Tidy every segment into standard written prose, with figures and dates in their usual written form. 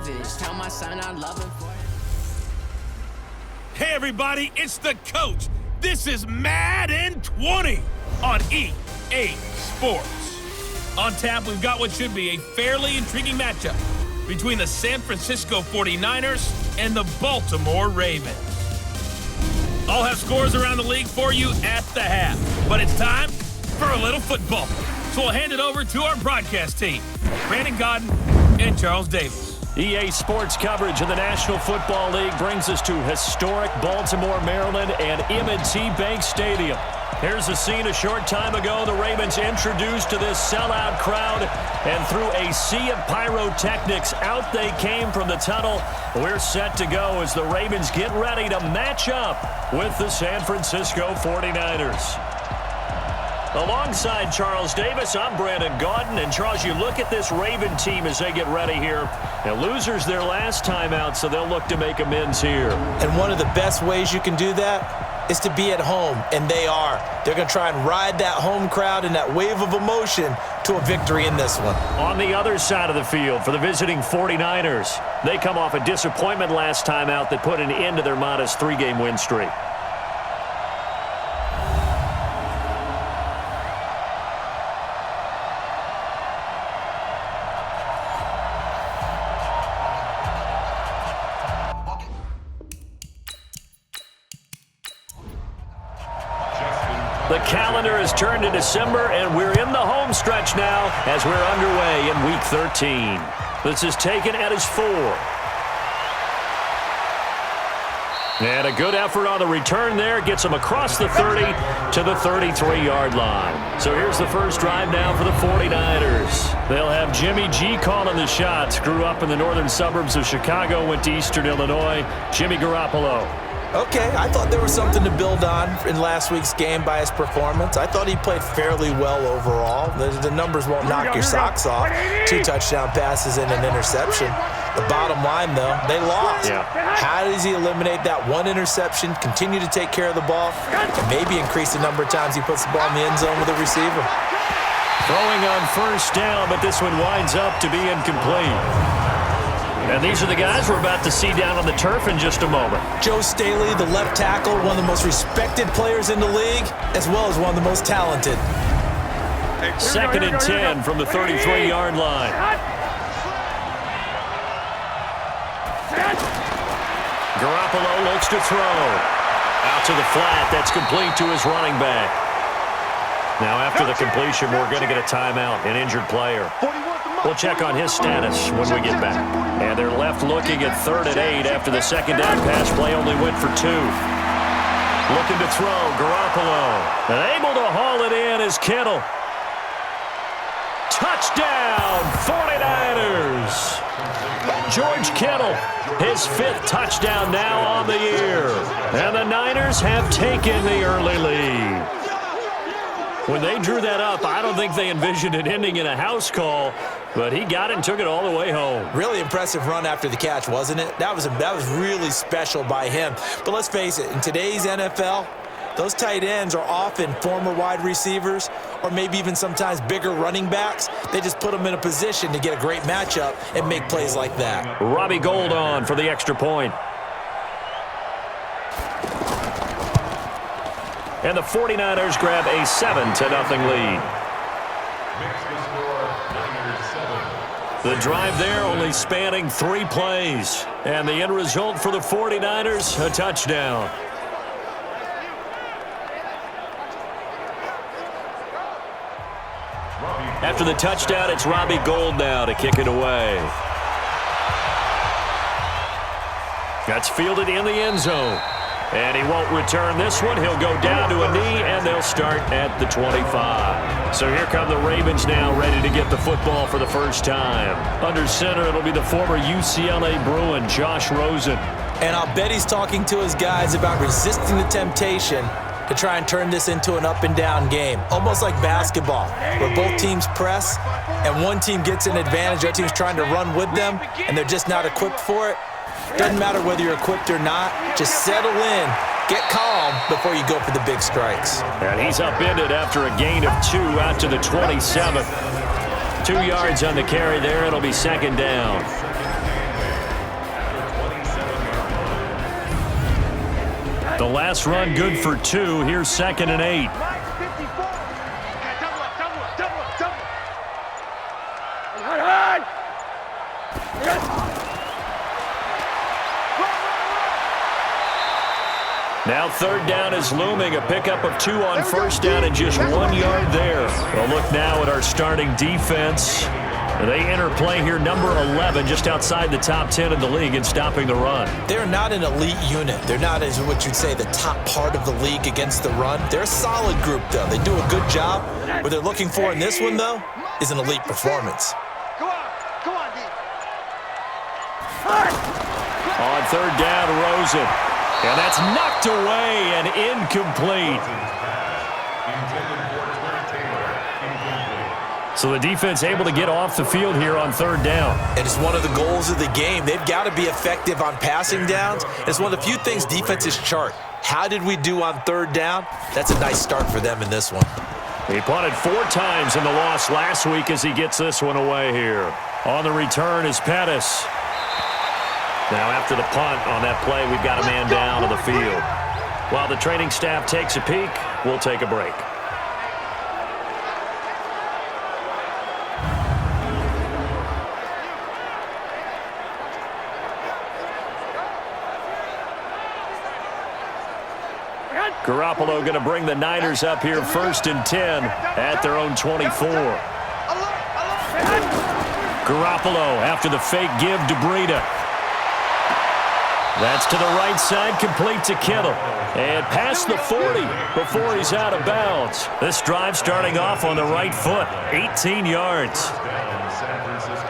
childish. Tell my son I love him for it. Hey everybody, it's the coach. This is Madden 20 on EA Sports. On tap, we've got what should be a fairly intriguing matchup between the San Francisco 49ers and the Baltimore Ravens. I'll have scores around the league for you at the half, but it's time for a little football. So we'll hand it over to our broadcast team, Brandon Gaudin and Charles Davis. EA Sports coverage of the National Football League brings us to historic Baltimore, Maryland, and M&T Bank Stadium. Here's a scene a short time ago. The Ravens introduced to this sellout crowd, and through a sea of pyrotechnics, out they came from the tunnel. We're set to go as the Ravens get ready to match up with the San Francisco 49ers. Alongside Charles Davis, I'm Brandon Gaudin. And Charles, you look at this Raven team as they get ready here. Now, losers their last time out, so they'll look to make amends here. And one of the best ways you can do that is to be at home, and they are. They're going to try and ride that home crowd and that wave of emotion to a victory in this one. On the other side of the field for the visiting 49ers, they come off a disappointment last time out that put an end to their modest 3-game win streak. The calendar has turned to December, and we're in the home stretch now as we're underway in Week 13. This is taken at his 4. And a good effort on the return there gets him across the 30 to the 33-yard line. So here's the first drive now for the 49ers. They'll have Jimmy G calling the shots. Grew up in the northern suburbs of Chicago, went to Eastern Illinois. Jimmy Garoppolo. Okay, I thought there was something to build on in last week's game by his performance. I thought he played fairly well overall. The numbers won't knock your socks off. 2 touchdown passes and an interception. The bottom line, though, they lost. Yeah. How does he eliminate that one interception, continue to take care of the ball, and maybe increase the number of times he puts the ball in the end zone with a receiver? Throwing on first down, but this one winds up to be incomplete. And these are the guys we're about to see down on the turf in just a moment. Joe Staley, the left tackle, one of the most respected players in the league, as well as one of the most talented. Second and 10 from the 33-yard line. Garoppolo looks to throw. Out to the flat. That's complete to his running back. Now after the completion, we're going to get a timeout, an injured player. We'll check on his status when we get back. And they're left looking at 3rd and 8 after the second down pass play only went for 2. Looking to throw, Garoppolo. And able to haul it in is Kittle. Touchdown, 49ers. George Kittle, his 5th touchdown now on the year. And the Niners have taken the early lead. When they drew that up, I don't think they envisioned it ending in a house call, but he got it and took it all the way home. Really impressive run after the catch, wasn't it? That was really special by him. But let's face it, in today's NFL, those tight ends are often former wide receivers or maybe even sometimes bigger running backs. They just put them in a position to get a great matchup and make plays like that. Robbie Gould on for the extra point. And the 49ers grab a 7-0 lead. The drive there only spanning 3 plays. And the end result for the 49ers, a touchdown. After the touchdown, it's Robbie Gould now to kick it away. That's fielded in the end zone. And he won't return this one. He'll go down to a knee, and they'll start at the 25. So here come the Ravens now, ready to get the football for the first time. Under center, it'll be the former UCLA Bruin, Josh Rosen. And I'll bet he's talking to his guys about resisting the temptation to try and turn this into an up-and-down game. Almost like basketball, where both teams press, and one team gets an advantage, the other team's trying to run with them, and they're just not equipped for it. Doesn't matter whether you're equipped or not. Just settle in, get calm before you go for the big strikes. And he's upended after a gain of 2 out to the 27. 2 yards on the carry there. It'll be second down. The last run good for 2. Here's 2nd and 8. Now 3rd down is looming. A pickup of 2 on 1st down and just 1 yard there. We'll look now at our starting defense. They enter play here, number 11, just outside the top 10 in the league in stopping the run. They're not an elite unit. They're not, as what you'd say, the top part of the league against the run. They're a solid group, though. They do a good job. What they're looking for in this one, though, is an elite performance. On 3rd down, Rosen. And that's knocked away and incomplete. So the defense able to get off the field here on 3rd down. And it's one of the goals of the game. They've got to be effective on passing downs. It's one of the few things defenses chart. How did we do on 3rd down? That's a nice start for them in this one. He punted 4 times in the loss last week as he gets this one away here. On the return is Pettis. Now after the punt on that play, we've got a man down on the field. While the training staff takes a peek, we'll take a break. Garoppolo going to bring the Niners up here 1st and 10 at their own 24. Garoppolo after the fake give to Breida. That's to the right side, complete to Kittle. And past the 40 before he's out of bounds. This drive starting off on the right foot, 18 yards.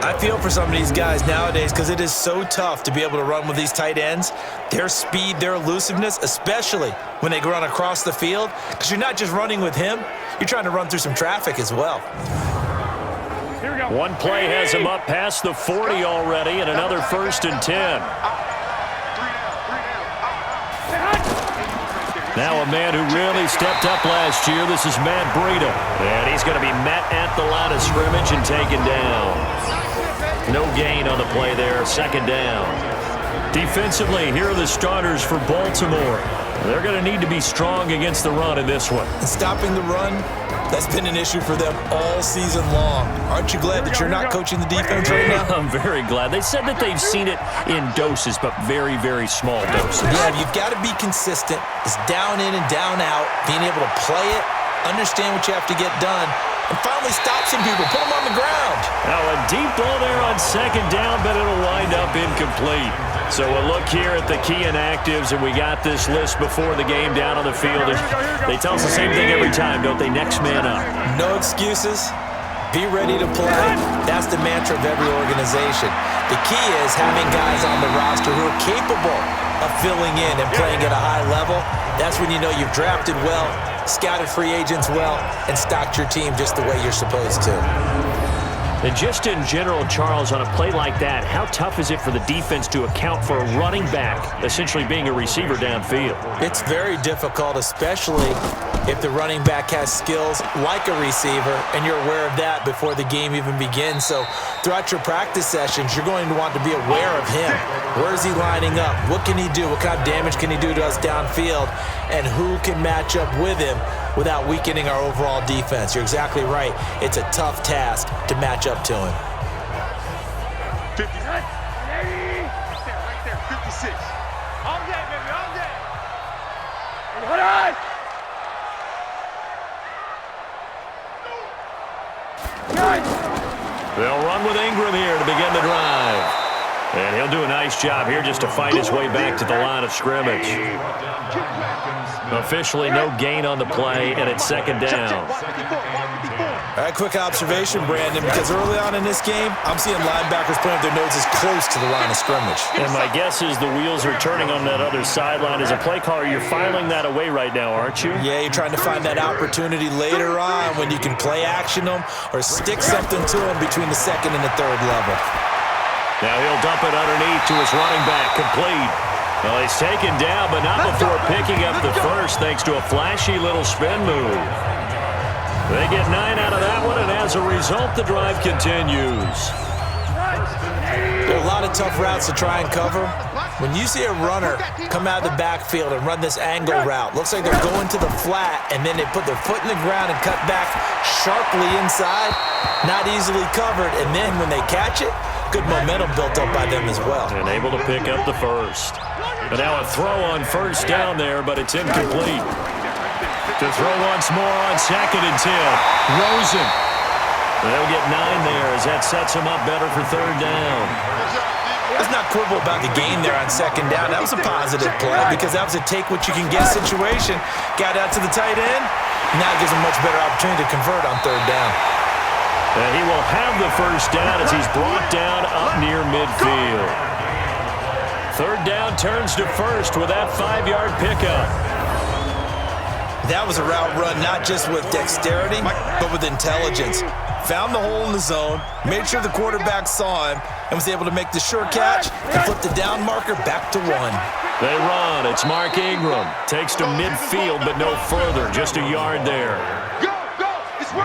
I feel for some of these guys nowadays because it is so tough to be able to run with these tight ends. Their speed, their elusiveness, especially when they run across the field, because you're not just running with him, you're trying to run through some traffic as well. One play has him up past the 40 already, and another 1st and 10. Now a man who really stepped up last year. This is Matt Breida. And he's going to be met at the line of scrimmage and taken down. No gain on the play there. 2nd down. Defensively, here are the starters for Baltimore. They're going to need to be strong against the run in this one. And stopping the run, that's been an issue for them all season long. Aren't you glad that you're not coaching the defense right now? I'm very glad. They said that they've seen it in doses, but very, very small doses. Yeah, you've got to be consistent. It's down in and down out, being able to play it, understand what you have to get done, and finally stop some people, put them on the ground. Now a deep ball there on 2nd down, but it'll wind up incomplete. So we'll look here at the key inactives, and we got this list before the game down on the field. They tell us the same thing every time, don't they? Next man up. No excuses. Be ready to play. That's the mantra of every organization. The key is having guys on the roster who are capable of filling in and playing at a high level. That's when you know you've drafted well, scouted free agents well, and stocked your team just the way you're supposed to. And just in general, Charles, on a play like that, how tough is it for the defense to account for a running back essentially being a receiver downfield? It's very difficult, especially if the running back has skills like a receiver, and you're aware of that before the game even begins. So throughout your practice sessions, you're going to want to be aware of him. Where is he lining up? What can he do? What kind of damage can he do to us downfield? And who can match up with him without weakening our overall defense? You're exactly right. It's a tough task to match up to him. 50. Right there, 56. All day, baby, all day. Hold on. They'll run with Ingram here to begin the drive. And he'll do a nice job here just to fight his way back to the line of scrimmage. Officially no gain on the play, and it's 2nd down. All right, quick observation, Brandon, because early on in this game, I'm seeing linebackers putting their noses close to the line of scrimmage. And my guess is the wheels are turning on that other sideline. As a play caller, you're filing that away right now, aren't you? Yeah, you're trying to find that opportunity later on when you can play action them or stick something to them between the 2nd and the 3rd level. Now he'll dump it underneath to his running back, complete. Well, he's taken down, but not before picking up the first, thanks to a flashy little spin move. They get 9 out of that one, and as a result, the drive continues. There are a lot of lot of tough routes to try and cover. When you see a runner come out of the backfield and run this angle route, looks like they're going to the flat, and then they put their foot in the ground and cut back sharply inside, not easily covered, and then when they catch it, good momentum built up by them as well. And able to pick up the first. And now a throw on first down there, but it's incomplete. To throw once more on 2nd and 10. Rosen. They'll get 9 there as that sets them up better for 3rd down. Let's not quibble about the gain there on 2nd down. That was a positive play because that was a take-what-you-can-get situation. Got out to the tight end. Now it gives him much better opportunity to convert on 3rd down. And he will have the first down as he's brought down up near midfield. 3rd down turns to first with that 5-yard pickup. That was a route run not just with dexterity, but with intelligence. Found the hole in the zone, made sure the quarterback saw him, and was able to make the sure catch and flip the down marker back to 1. They run. It's Mark Ingram. Takes to midfield, but no further. Just a yard there.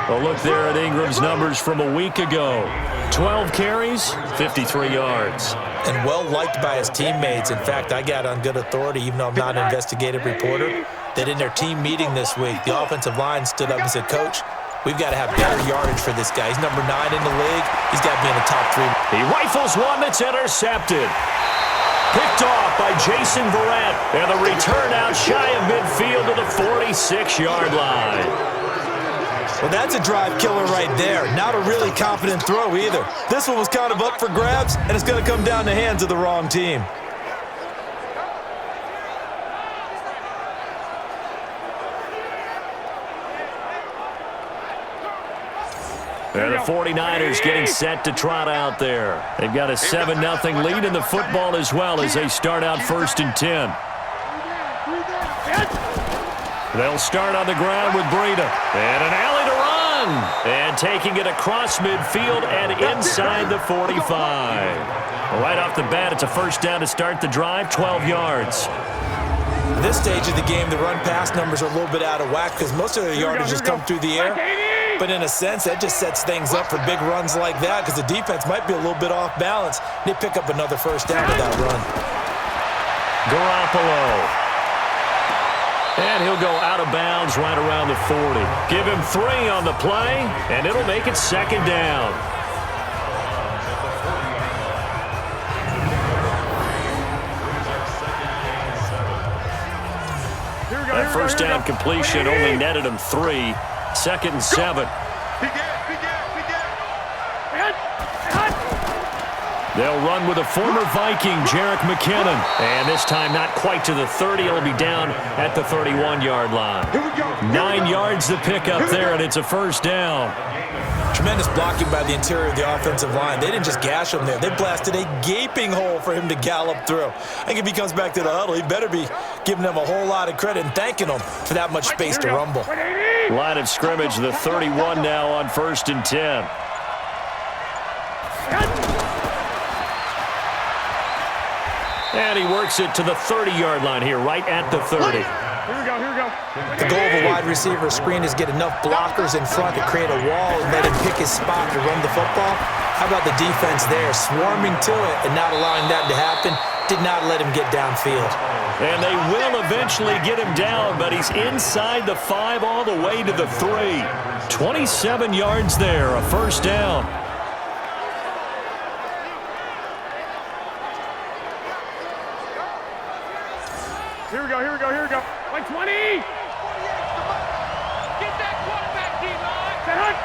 A look there at Ingram's numbers from a week ago. 12 carries, 53 yards. And well-liked by his teammates. In fact, I got on good authority, even though I'm not an investigative reporter, that in their team meeting this week, the offensive line stood up and said, "Coach, we've got to have better yardage for this guy. He's number 9 in the league. He's got to be in the top 3. He rifles one that's intercepted. Picked off by Jason Verrett. And the return out shy of midfield to the 46-yard line. Well, that's a drive killer right there. Not a really confident throw either. This one was kind of up for grabs, and it's going to come down the hands of the wrong team. And the 49ers getting set to trot out there. They've got a 7-0 lead in the football as well as they start out 1st and 10. They'll start on the ground with Breida. And an alley to run. And taking it across midfield and inside the 45. Right off the bat, it's a first down to start the drive, 12 yards. At this stage of the game, the run-pass numbers are a little bit out of whack because most of their yardage has come through the air. But in a sense, that just sets things up for big runs like that because the defense might be a little bit off balance. They pick up another first down with that run. Garoppolo. And he'll go out of bounds right around the 40. Give him 3 on the play, and it'll make it 2nd down. That first down completion only netted him 3. 2nd and 7. They'll run with a former Viking, Jerick McKinnon. And this time not quite to the 30. It'll be down at the 31-yard line. 9 yards to pick up there, and it's a first down. Tremendous blocking by the interior of the offensive line. They didn't just gash him there. They blasted a gaping hole for him to gallop through. I think if he comes back to the huddle, he better be giving them a whole lot of credit and thanking them for that much space to rumble. Line of scrimmage, the 31 now on 1st and 10. And he works it to the 30-yard line here, right at the 30. Here we go. The goal of a wide receiver screen is get enough blockers in front to create a wall and let him pick his spot to run the football. How about the defense there, swarming to it and not allowing that to happen? Did not let him get downfield. And they will eventually get him down, but he's inside the 5 all the way to the 3. 27 yards there, a first down. Here we go. 120. Get that quarterback, D-line. Get Hunt.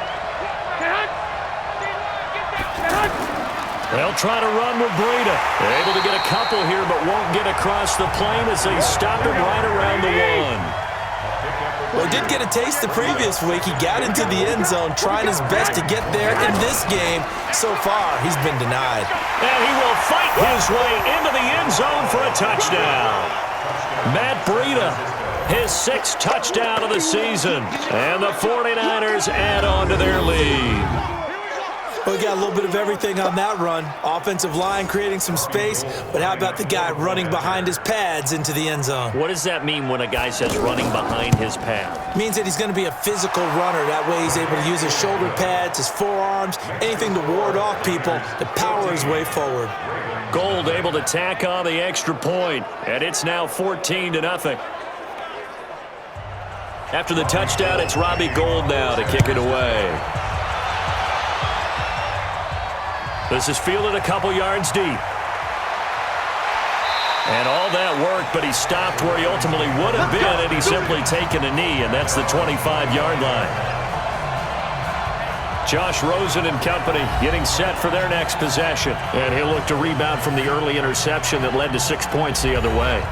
They'll try to run with Breida. They're able to get a couple here, but won't get across the plane as they stop him right around the 1. Well, he did get a taste the previous week. He got into the end zone, trying his best to get there. In this game, so far, he's been denied. And he will fight his way into the end zone for a touchdown. Matt Breida, his 6th touchdown of the season. And the 49ers add on to their lead. Well, we got a little bit of everything on that run. Offensive line creating some space, but how about the guy running behind his pads into the end zone? What does that mean when a guy says running behind his pad? Means that he's going to be a physical runner. That way he's able to use his shoulder pads, his forearms, anything to ward off people to power his way forward. Gold able to tack on the extra point, and it's now 14-0. After the touchdown, it's Robbie Gould now to kick it away. This is fielded a couple yards deep. And all that work, but he stopped where he ultimately would have been had he simply taken a knee, and that's the 25-yard line. Josh Rosen and company getting set for their next possession. And he'll look to rebound from the early interception that led to 6 points the other way.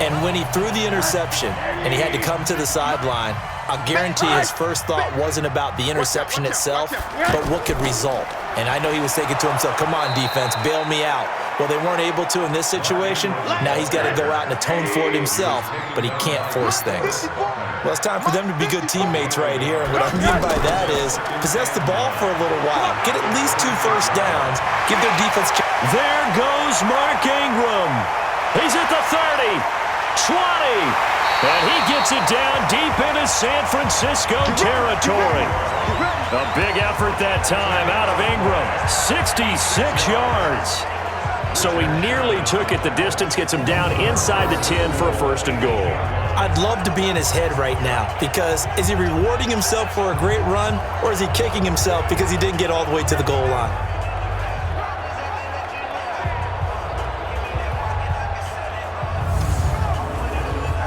And when he threw the interception and he had to come to the sideline, I'll guarantee his first thought wasn't about the interception itself, but what could result. And I know he was thinking to himself, come on, defense, bail me out. Well, they weren't able to in this situation. Now he's got to go out and atone for it himself, but he can't force things. Well, it's time for them to be good teammates right here. And what I mean by that is possess the ball for a little while. Get at least 2 first downs. Give their defense... There goes Mark Ingram. He's at the 30, 20, and he gets it down deep into San Francisco territory. A big effort that time out of Ingram. 66 yards. So he nearly took it the distance, gets him down inside the 10 for a first and goal. I'd love to be in his head right now because is he rewarding himself for a great run or is he kicking himself because he didn't get all the way to the goal line?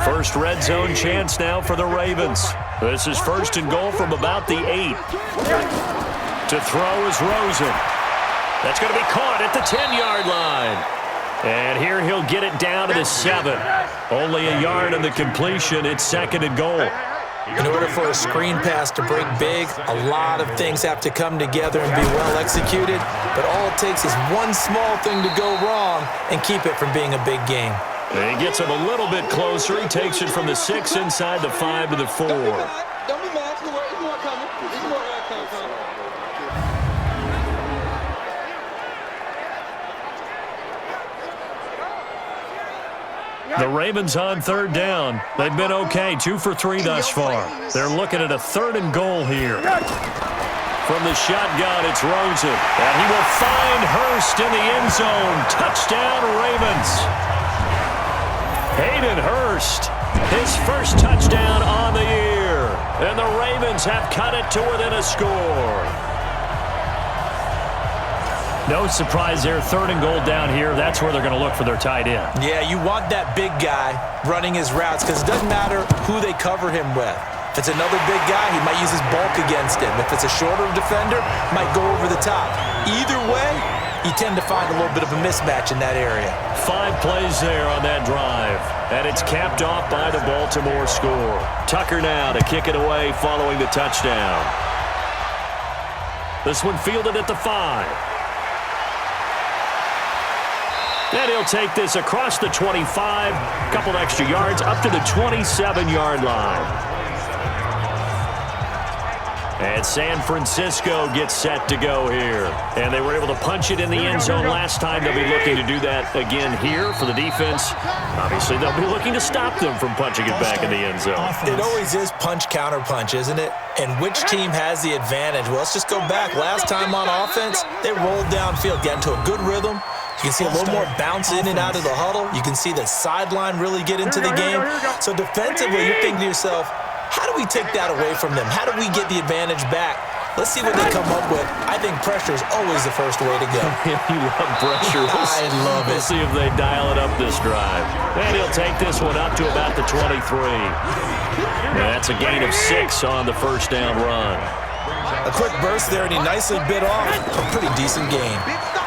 First red zone chance now for the Ravens. This is first and goal from about the 8. To throw is Rosen. That's going to be caught at the 10-yard line. And here he'll get it down to the 7. Only a yard on the completion. It's second and goal. In order for a screen pass to break big, a lot of things have to come together and be well executed. But all it takes is one small thing to go wrong and keep it from being a big game. And he gets him a little bit closer. He takes it from the 6 inside the 5 to the 4. Don't be mad. It's more coming. It's more coming. The Ravens on third down. They've been okay, 2 for 3 thus far. They're looking at a third and goal here. From the shotgun, it's Rosen. And he will find Hurst in the end zone. Touchdown, Ravens. Hayden Hurst, his first touchdown on the year. And the Ravens have cut it to within a score. No surprise there, third and goal down here. That's where they're going to look for their tight end. Yeah, you want that big guy running his routes because it doesn't matter who they cover him with. If it's another big guy, he might use his bulk against him. If it's a shorter defender, might go over the top. Either way, you tend to find a little bit of a mismatch in that area. 5 plays there on that drive. And it's capped off by the Baltimore score. Tucker now to kick it away following the touchdown. This one fielded at the 5. And he'll take this across the 25, a couple extra yards, up to the 27-yard line. And San Francisco gets set to go here. And they were able to punch it in the end zone last time. They'll be looking to do that again here for the defense. Obviously, they'll be looking to stop them from punching it back in the end zone. It always is punch, counter punch, isn't it? And which team has the advantage? Well, let's just go back. Last time on offense, they rolled downfield, got into a good rhythm. You can see a little more bounce in and out of the huddle. You can see the sideline really get into the game. So defensively, you're thinking to yourself, how do we take that away from them? How do we get the advantage back? Let's see what they come up with. I think pressure is always the first way to go. You love pressure. I love it. We'll see if they dial it up this drive. And he'll take this one up to about the 23. And that's a gain of 6 on the first down run. A quick burst there, and he nicely bit off a pretty decent gain.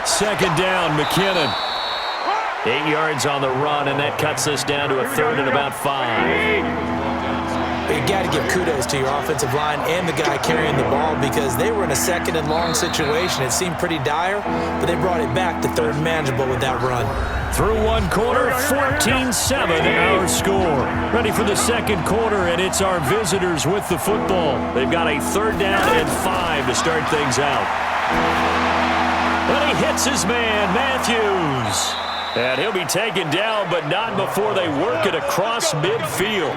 Second down, McKinnon. 8 yards on the run, and that cuts this down to a third and about 5. You got to give kudos to your offensive line and the guy carrying the ball because they were in a second and long situation. It seemed pretty dire, but they brought it back to third and manageable with that run. Through one quarter, 14-7 our score. Ready for the second quarter, and it's our visitors with the football. They've got a third down and 5 to start things out. And he hits his man, Matthews. And he'll be taken down, but not before they work it across midfield.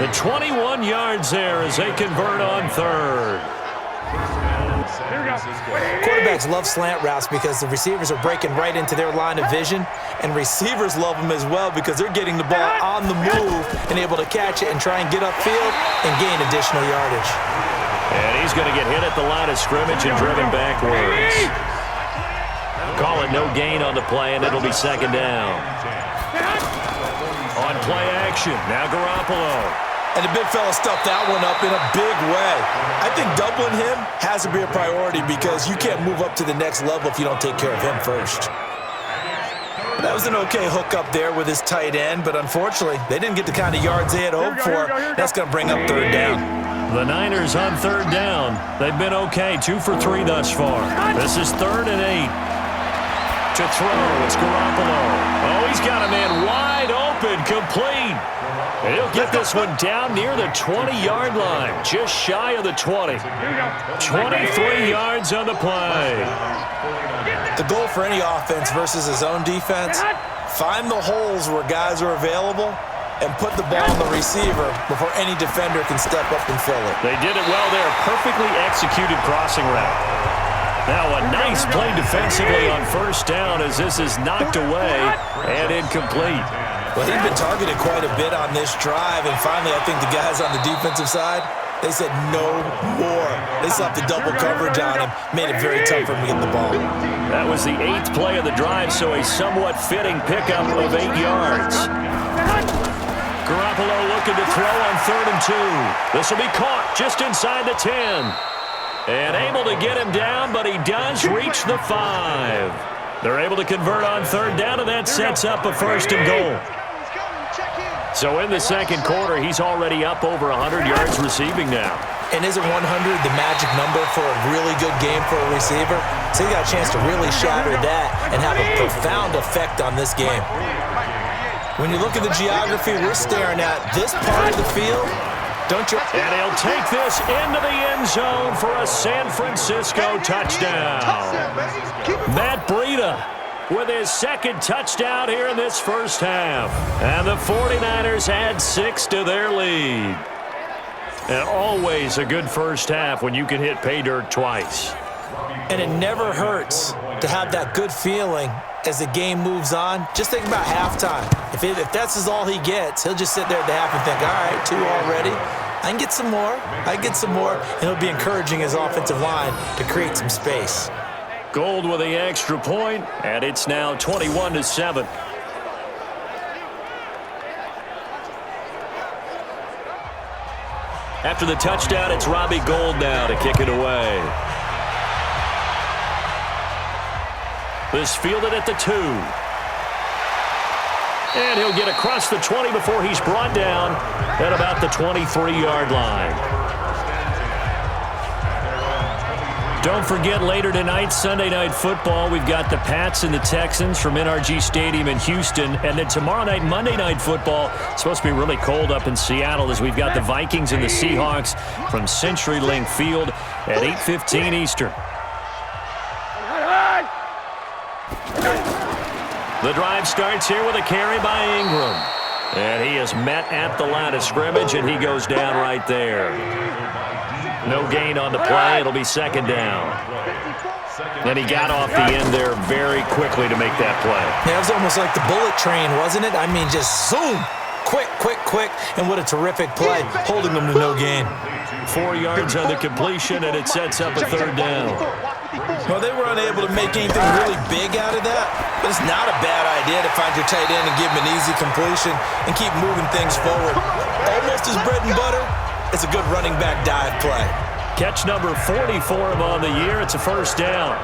The 21 yards there as they convert on third. Here we go. Quarterbacks love slant routes because the receivers are breaking right into their line of vision, and receivers love them as well because they're getting the ball on the move and able to catch it and try and get upfield and gain additional yardage. And he's going to get hit at the line of scrimmage and driven backwards. Call it no gain on the play, and it'll be second down. On play action, now Garoppolo. And the big fella stuffed that one up in a big way. I think doubling him has to be a priority because you can't move up to the next level if you don't take care of him first. That was an okay hook up there with his tight end, but unfortunately, they didn't get the kind of yards they had hoped for. That's going to bring up third down. The Niners on third down. They've been okay, 2 for 3 thus far. This is 3rd and 8. To throw, it's Garoppolo. Oh, he's got a man wide open, complete. And he'll get this one down near the 20-yard line, just shy of the 20. 23 yards on the play. The goal for any offense versus his own defense, find the holes where guys are available and put the ball on the receiver before any defender can step up and fill it. They did it well there. Perfectly executed crossing route. Now a nice play defensively on first down as this is knocked away and incomplete. Well, he's been targeted quite a bit on this drive, and finally I think the guys on the defensive side, they said no more. They slapped the double coverage on him, made it very tough for him to get the ball. That was the 8th play of the drive, so a somewhat fitting pickup of 8 yards. Garoppolo looking to throw on 3rd and 2. This will be caught just inside the 10. And able to get him down, but he does reach the 5. They're able to convert on 3rd down, and that sets up a 1st and goal. So in the second quarter, he's already up over 100 yards receiving now. And isn't 100 the magic number for a really good game for a receiver? So he got a chance to really shatter that and have a profound effect on this game. When you look at the geography we're staring at, this part of the field, don't you? And he'll take this into the end zone for a San Francisco touchdown. Matt Breida with his 2nd touchdown here in this first half. And the 49ers add 6 to their lead. And always a good first half when you can hit pay dirt twice. And it never hurts to have that good feeling as the game moves on. Just think about halftime. If that's all he gets, he'll just sit there at the half and think, all right, 2 already. I can get some more. I can get some more. And he'll be encouraging his offensive line to create some space. Gold with the extra point, and it's now 21-7. After the touchdown, it's Robbie Gould now to kick it away. This fielded at the 2. And he'll get across the 20 before he's brought down at about the 23-yard line. Don't forget, later tonight, Sunday Night Football, we've got the Pats and the Texans from NRG Stadium in Houston. And then tomorrow night, Monday Night Football, it's supposed to be really cold up in Seattle as we've got the Vikings and the Seahawks from CenturyLink Field at 8:15 Eastern. The drive starts here with a carry by Ingram. And he is met at the line of scrimmage, and he goes down right there. No gain on the play. It'll be second down. And he got off the end there very quickly to make that play. Yeah, it was almost like the bullet train, wasn't it? I mean, just zoom. Quick, quick, quick. And what a terrific play, holding them to no gain. 4 yards on the completion, and it sets up a third down. Well, they were unable to make anything really big out of that, but it's not a bad idea to find your tight end and give him an easy completion and keep moving things forward. Almost his bread and butter. It's a good running back dive play. Catch number 40 for him on the year. It's a first down.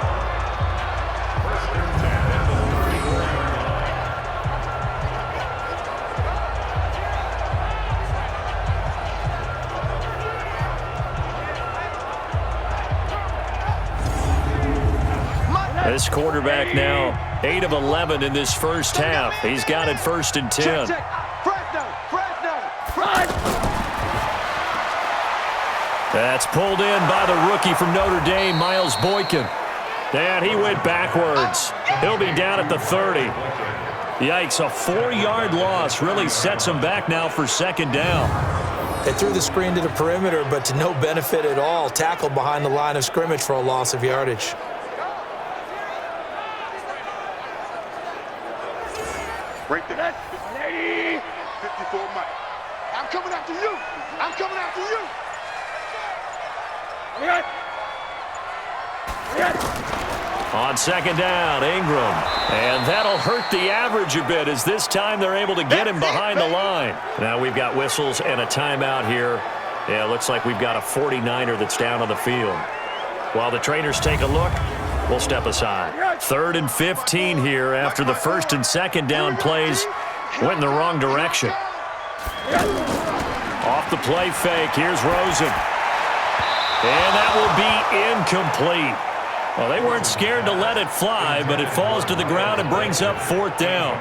This quarterback now 8 of 11 in this first half. He's got it 1st and 10. That's pulled in by the rookie from Notre Dame, Miles Boykin. And he went backwards. He'll be down at the 30. Yikes, a 4-yard loss really sets him back now for second down. They threw the screen to the perimeter, but to no benefit at all. Tackled behind the line of scrimmage for a loss of yardage. Break the net. 54 Mike. I'm coming after you. I'm coming after you. On second down, Ingram. And that'll hurt the average a bit as this time they're able to get him behind the line. Now we've got whistles and a timeout here. Yeah, it looks like we've got a 49er that's down on the field. While the trainers take a look, we'll step aside. 3rd and 15 here after the first and second down plays went in the wrong direction. Off the play fake, here's Rosen. And that will be incomplete. Well, they weren't scared to let it fly, but it falls to the ground and brings up 4th down.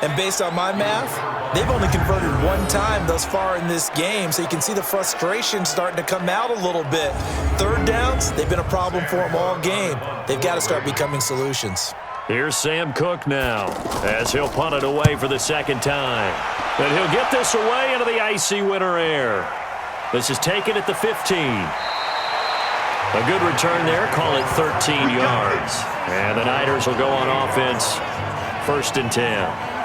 And based on my math, they've only converted one time thus far in this game, so you can see the frustration starting to come out a little bit. 3rd downs, they've been a problem for them all game. They've got to start becoming solutions. Here's Sam Cook now as he'll punt it away for the second time. And he'll get this away into the icy winter air. This is taken at the 15. A good return there, call it 13 yards. And the Niners will go on offense, 1st and 10.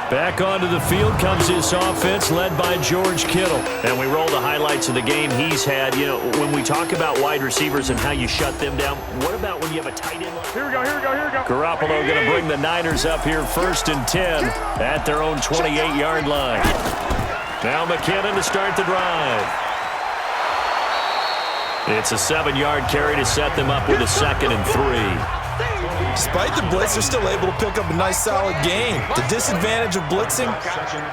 Back onto the field comes this offense led by George Kittle. And we roll the highlights of the game he's had. You know, when we talk about wide receivers and how you shut them down, what about when you have a tight end? Here we go. Garoppolo going to bring the Niners up here 1st and 10 at their own 28-yard line. Now McKinnon to start the drive. It's a 7-yard carry to set them up with a 2nd and 3. Despite the blitz, they're still able to pick up a nice, solid gain. The disadvantage of blitzing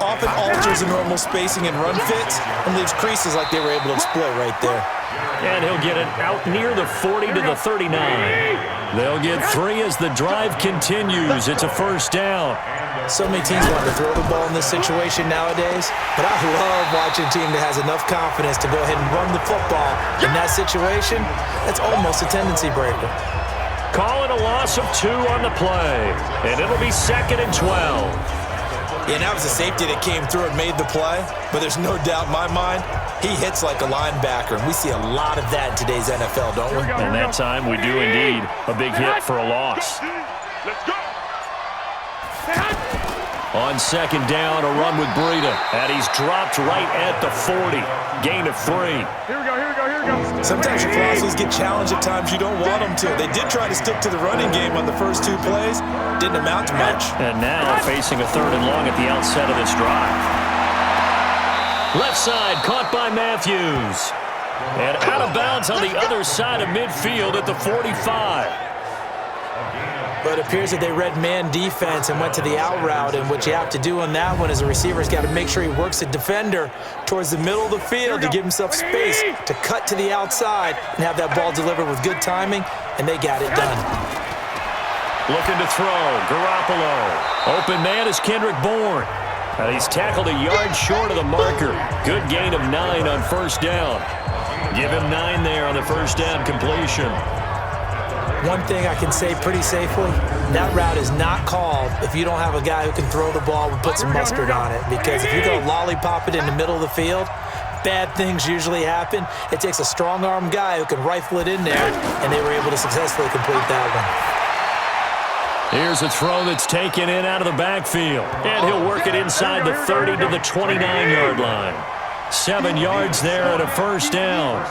often alters the normal spacing and run fits and leaves creases like they were able to exploit right there. And he'll get it out near the 40 to the 39. They'll get 3 as the drive continues. It's a 1st down. So many teams want to throw the ball in this situation nowadays, but I love watching a team that has enough confidence to go ahead and run the football. In that situation, it's almost a tendency breaker. Call it a loss of 2 on the play, and it'll be 2nd and 12. Yeah, that was a safety that came through and made the play, but there's no doubt in my mind, he hits like a linebacker, and we see a lot of that in today's NFL, don't we? And that time we do indeed a big hit for a loss. Let's go. On second down, a run with Breida, and he's dropped right at the 40. Gain of 3. Here we go. Sometimes your philosophies get challenged at times you don't want them to. They did try to stick to the running game on the first 2 plays. Didn't amount to much. And now facing a 3rd and long at the outset of this drive. Left side caught by Matthews. And out of bounds on the other side of midfield at the 45. But it appears that they read man defense and went to the out route, and what you have to do on that one is a receiver's got to make sure he works the defender towards the middle of the field to give himself space to cut to the outside and have that ball delivered with good timing, and they got it done. Looking to throw, Garoppolo. Open man is Kendrick Bourne. And he's tackled a yard short of the marker. Good gain of 9 on 1st down. Give him 9 there on the 1st down completion. One thing I can say pretty safely, that route is not called if you don't have a guy who can throw the ball and put some mustard on it. Because if you're going to lollipop it in the middle of the field, bad things usually happen. It takes a strong-arm guy who can rifle it in there, and they were able to successfully complete that one. Here's a throw that's taken in out of the backfield. And he'll work it inside the 30 to the 29-yard line. 7 yards there and a 1st down.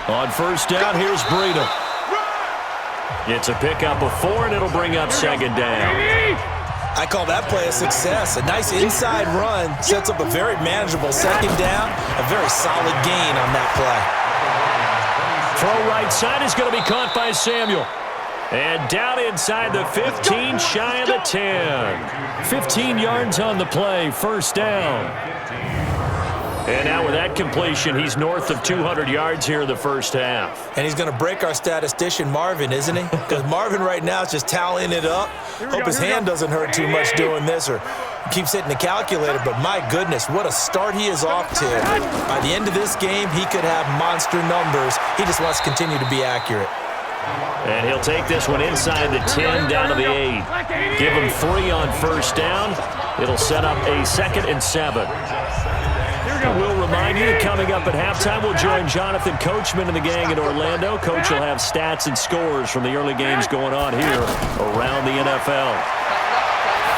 On 1st down, here's Breida. It's a pickup of 4, and it'll bring up 2nd down. I call that play a success. A nice inside run sets up a very manageable 2nd down, a very solid gain on that play. Throw right side is going to be caught by Samuel. And down inside the 15, shy of the 10. 15 yards on the play, 1st down. And now with that completion, he's north of 200 yards here in the 1st half. And he's going to break our statistician, Marvin, isn't he? Because Marvin right now is just tallying it up. Hope his hand doesn't hurt too much doing this or keeps hitting the calculator. But my goodness, what a start he is off to. By the end of this game, he could have monster numbers. He just wants to continue to be accurate. And he'll take this one inside the 10 down to the 8. Give him 3 on first down. It'll set up a 2nd and 7. We'll remind you that coming up at halftime, we'll join Jonathan Coachman and the gang in Orlando. Coach will have stats and scores from the early games going on here around the NFL.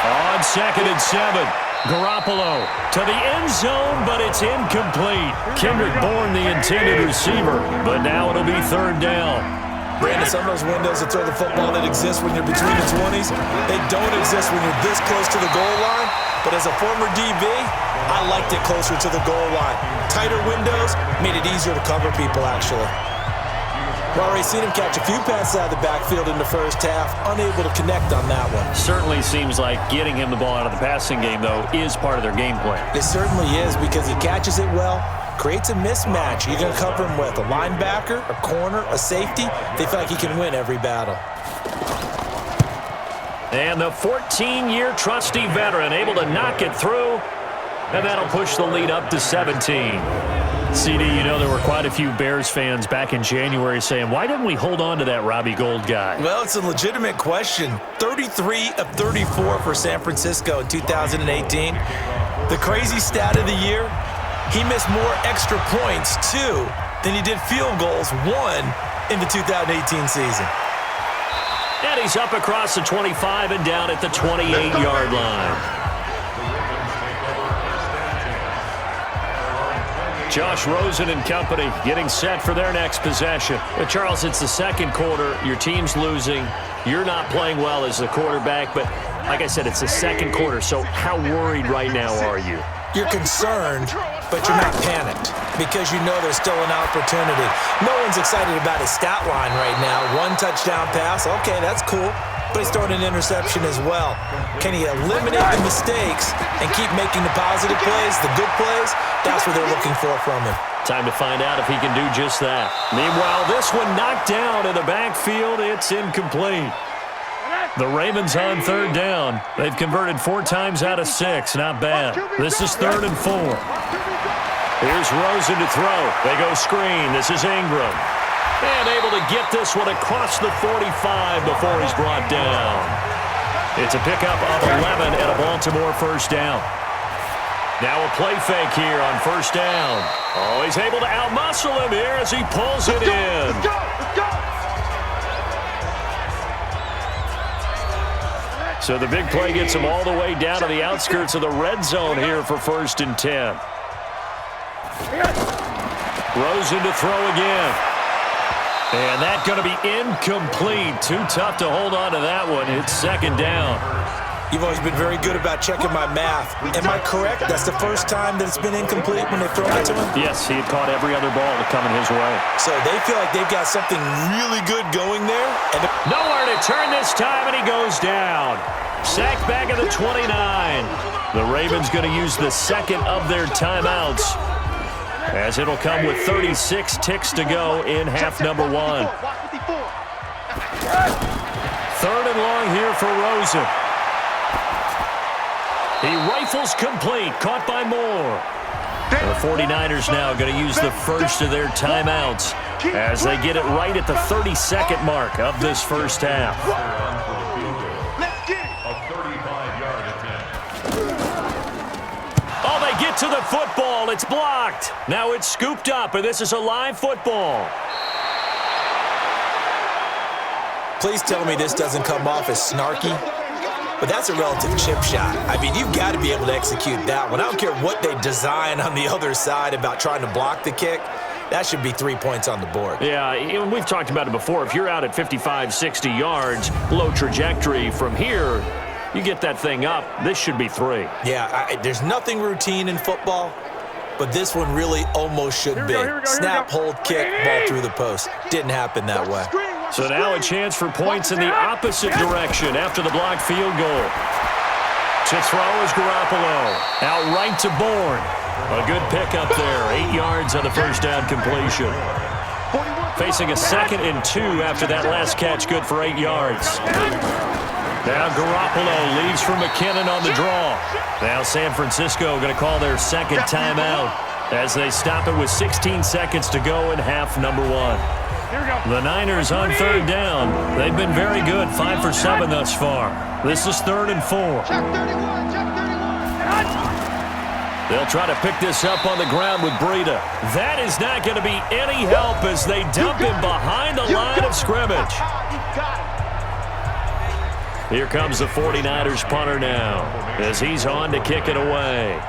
On 2nd and 7, Garoppolo to the end zone, but it's incomplete. Kendrick Bourne, the intended receiver, but now it'll be 3rd down. Brandon, some of those windows to throw the football that exist when you're between the 20s, they don't exist when you're this close to the goal line. But as a former DB, I liked it closer to the goal line. Tighter windows made it easier to cover people, actually. We've already seen him catch a few passes out of the backfield in the first half, unable to connect on that one. Certainly seems like getting him the ball out of the passing game, though, is part of their game plan. It certainly is, because he catches it well, creates a mismatch. You're going to cover him with a linebacker, a corner, a safety. They feel like he can win every battle. And the 14-year trusty veteran able to knock it through, and that'll push the lead up to 17. CD, you know there were quite a few Bears fans back in January saying, why didn't we hold on to that Robbie Gould guy? Well, it's a legitimate question. 33 of 34 for San Francisco in 2018. The crazy stat of the year, he missed more extra points, 2, than he did field goals, 1, in the 2018 season. And he's up across the 25 and down at the 28-yard line. Josh Rosen and company getting set for their next possession. But Charles, it's the second quarter. Your team's losing. You're not playing well as the quarterback. But like I said, it's the second quarter. So how worried right now are you? You're concerned, but you're not panicked because you know there's still an opportunity. No one's excited about his stat line right now. 1 touchdown pass, okay, that's cool. But he's throwing an interception as well. Can he eliminate the mistakes and keep making the positive plays, the good plays? That's what they're looking for from him. Time to find out if he can do just that. Meanwhile, this one knocked down in the backfield. It's incomplete. The Ravens on 3rd down. They've converted 4 times out of 6. Not bad. This is 3rd and 4. Here's Rosen to throw. They go screen. This is Ingram. And able to get this one across the 45 before he's brought down. It's a pickup of 11 and a Baltimore first down. Now a play fake here on first down. Oh, he's able to outmuscle him here as he pulls it in. Let's go! So the big play gets him all the way down to the outskirts of the red zone here for 1st and 10. Rosen to throw again. And that's going to be incomplete. Too tough to hold on to that one. It's 2nd down. You've always been very good about checking my math. Am I correct? That's the first time that it's been incomplete when they've thrown it to him? Yes, he had caught every other ball to come in his way. So they feel like they've got something really good going there. And nowhere to turn this time, and he goes down. Sacked back at the 29. The Ravens going to use the 2nd of their timeouts, as it'll come with 36 ticks to go in half number 1. 3rd and long here for Rosen. He rifles complete, caught by Moore. And the 49ers now going to use the first of their timeouts as they get it right at the 32nd mark of this first half. Oh, they get to the football. It's blocked. Now it's scooped up, and this is a live football. Please tell me this doesn't come off as snarky. But that's a relative chip shot. I mean, you've got to be able to execute that one. I don't care what they design on the other side about trying to block the kick. That should be 3 points on the board. Yeah, we've talked about it before. If you're out at 55, 60 yards, low trajectory from here, you get that thing up, this should be 3. Yeah, there's nothing routine in football, but this one really almost should be. Snap, hold, kick, ball through the post. Didn't happen that way. So now a chance for points in the opposite direction after the blocked field goal. To throw is Garoppolo. Out right to Bourne. A good pickup there. 8 yards on the first down completion. Facing a 2nd and 2 after that last catch, good for 8 yards. Now Garoppolo leads for McKinnon on the draw. Now San Francisco going to call their 2nd timeout as they stop it with 16 seconds to go in half number 1. Here we go. The Niners on third down. They've been very good, 5 for 7 thus far. This is 3rd and 4. Check 31, check 31. They'll try to pick this up on the ground with Breida. That is not going to be any help as they dump him behind the line of scrimmage. Here comes the 49ers punter now as he's on to kick it away.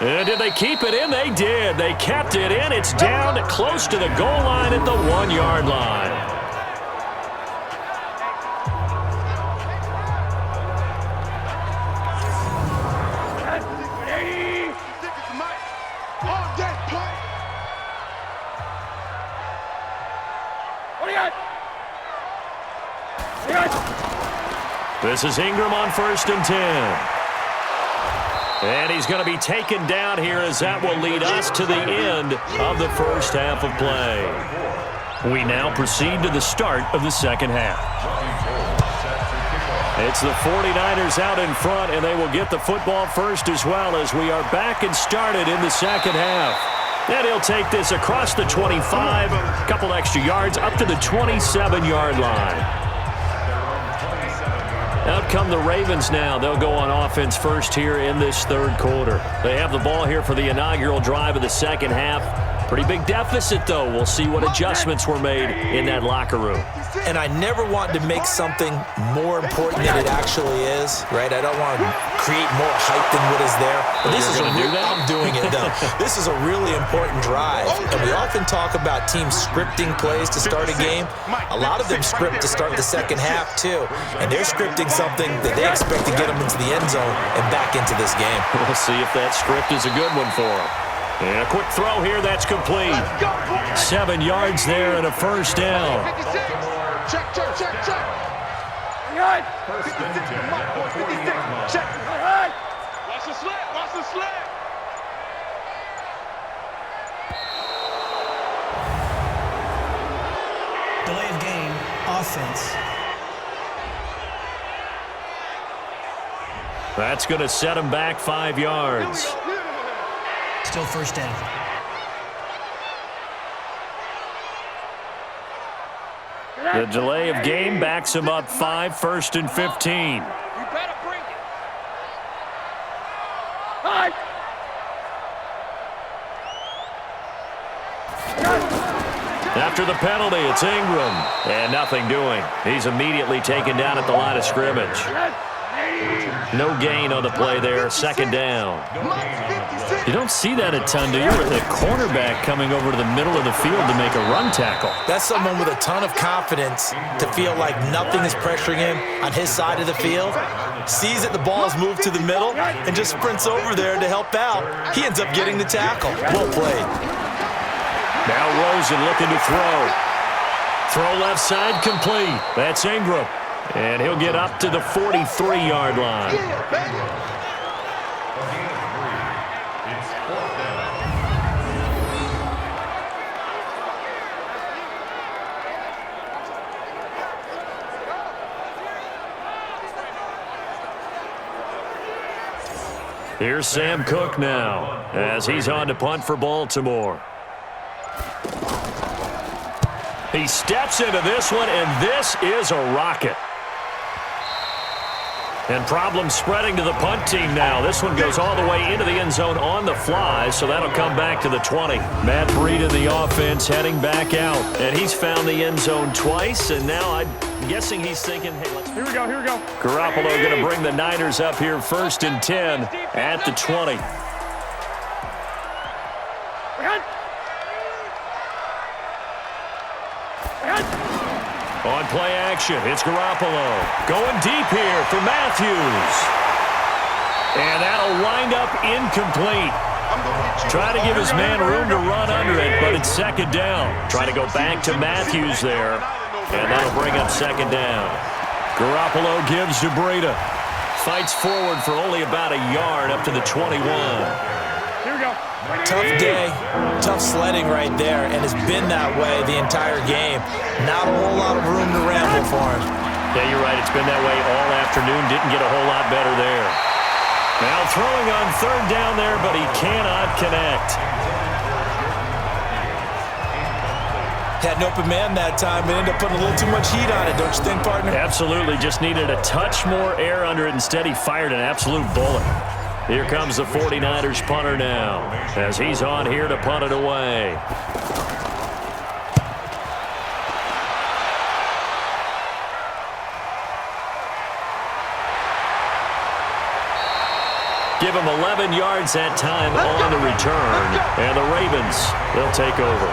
And did they keep it in? They did. They kept it in. It's down close to the goal line at the 1-yard line. This is Ingram on 1st and 10. And he's going to be taken down here as that will lead us to the end of the first half of play. We now proceed to the start of the second half. It's the 49ers out in front, and they will get the football first as well as we are back and started in the second half. And he'll take this across the 25, a couple extra yards, up to the 27-yard line. Out come the Ravens now. They'll go on offense first here in this third quarter. They have the ball here for the inaugural drive of the second half. Pretty big deficit, though. We'll see what adjustments were made in that locker room. And I never want to make something more important than it actually is, right? I don't want to create more hype than what is there. But this is I'm doing it, though. This is a really important drive. And we often talk about teams scripting plays to start a game. A lot of them script to start the second half, too. And they're scripting something that they expect to get them into the end zone and back into this game. We'll see if that script is a good one for them. And a quick throw here, that's complete. 7 yards there and a first down. Check, check, check, check. 56, my boy, 56. Check. Watch the slip, watch the slip. Delay of game, offense. That's going to set him back 5 yards. Still first down. The delay of game backs him up 5, 1st and 15. You better bring it. After the penalty, it's Ingram. And nothing doing. He's immediately taken down at the line of scrimmage. No gain on the play there, second down. You don't see that a ton, do you? With a cornerback coming over to the middle of the field to make a run tackle. That's someone with a ton of confidence to feel like nothing is pressuring him on his side of the field. Sees that the ball is moved to the middle and just sprints over there to help out. He ends up getting the tackle. Well played. Now Rosen looking to throw. Throw left side complete. That's Ingram. And he'll get up to the 43-yard line. Here's Sam Cook now as he's on to punt for Baltimore. He steps into this one, and this is a rocket. And problems spreading to the punt team now. This one goes all the way into the end zone on the fly, so that'll come back to the 20. Matt Breida, the offense, heading back out. And he's found the end zone twice, and now I'm guessing he's thinking, hey, let's... Here we go, here we go. Garoppolo going to bring the Niners up here 1st and 10 at the 20. On play action, it's Garoppolo. Going deep here for Matthews. And that'll wind up incomplete. Trying to give his man room to run under it, but it's second down. Trying to go back to Matthews there. And that'll bring up second down. Garoppolo gives to Breida. Fights forward for only about a yard up to the 21. Here we go. Tough day, tough sledding right there, and it's been that way the entire game. Not a whole lot of room to ramble for him. Yeah, you're right. It's been that way all afternoon. Didn't get a whole lot better there. Now throwing on third down there, but he cannot connect. Had an open man that time, but ended up putting a little too much heat on it, don't you think, partner? Absolutely. Just needed a touch more air under it. Instead, he fired an absolute bullet. Here comes the 49ers punter now, as he's on here to punt it away. Give him 11 yards that time on the return, and the Ravens, they'll take over.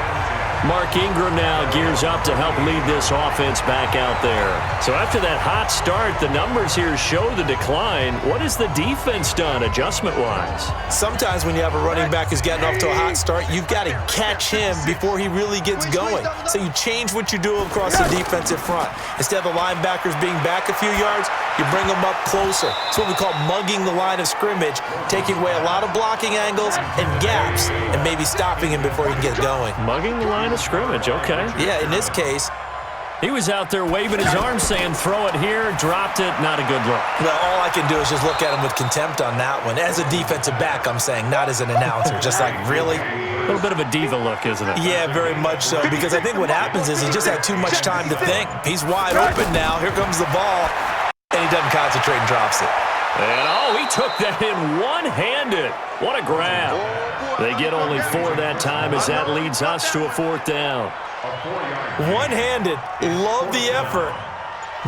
Mark Ingram now gears up to help lead this offense back out there. So after that hot start, the numbers here show the decline. What has the defense done adjustment-wise? Sometimes when you have a running back who's getting off to a hot start, you've got to catch him before he really gets going. So you change what you do across the defensive front. Instead of the linebackers being back a few yards, you bring them up closer. It's what we call mugging the line of scrimmage, taking away a lot of blocking angles and gaps and maybe stopping him before he can get going. Mugging the line of scrimmage, okay. Yeah, in this case, he was out there waving his arm saying, throw it here, dropped it, not a good look. well, all I can do is just look at him with contempt on that one. As a defensive back, I'm saying, not as an announcer. Just like, really? A little bit of a diva look, isn't it? Yeah, very much so, because I think what happens is he just had too much time to think. He's wide open now. Here comes the ball, and he doesn't concentrate and drops it. And, he took that in one-handed. What a grab. They get only 4 that time as that leads us to a 4th down. One-handed. Love the effort.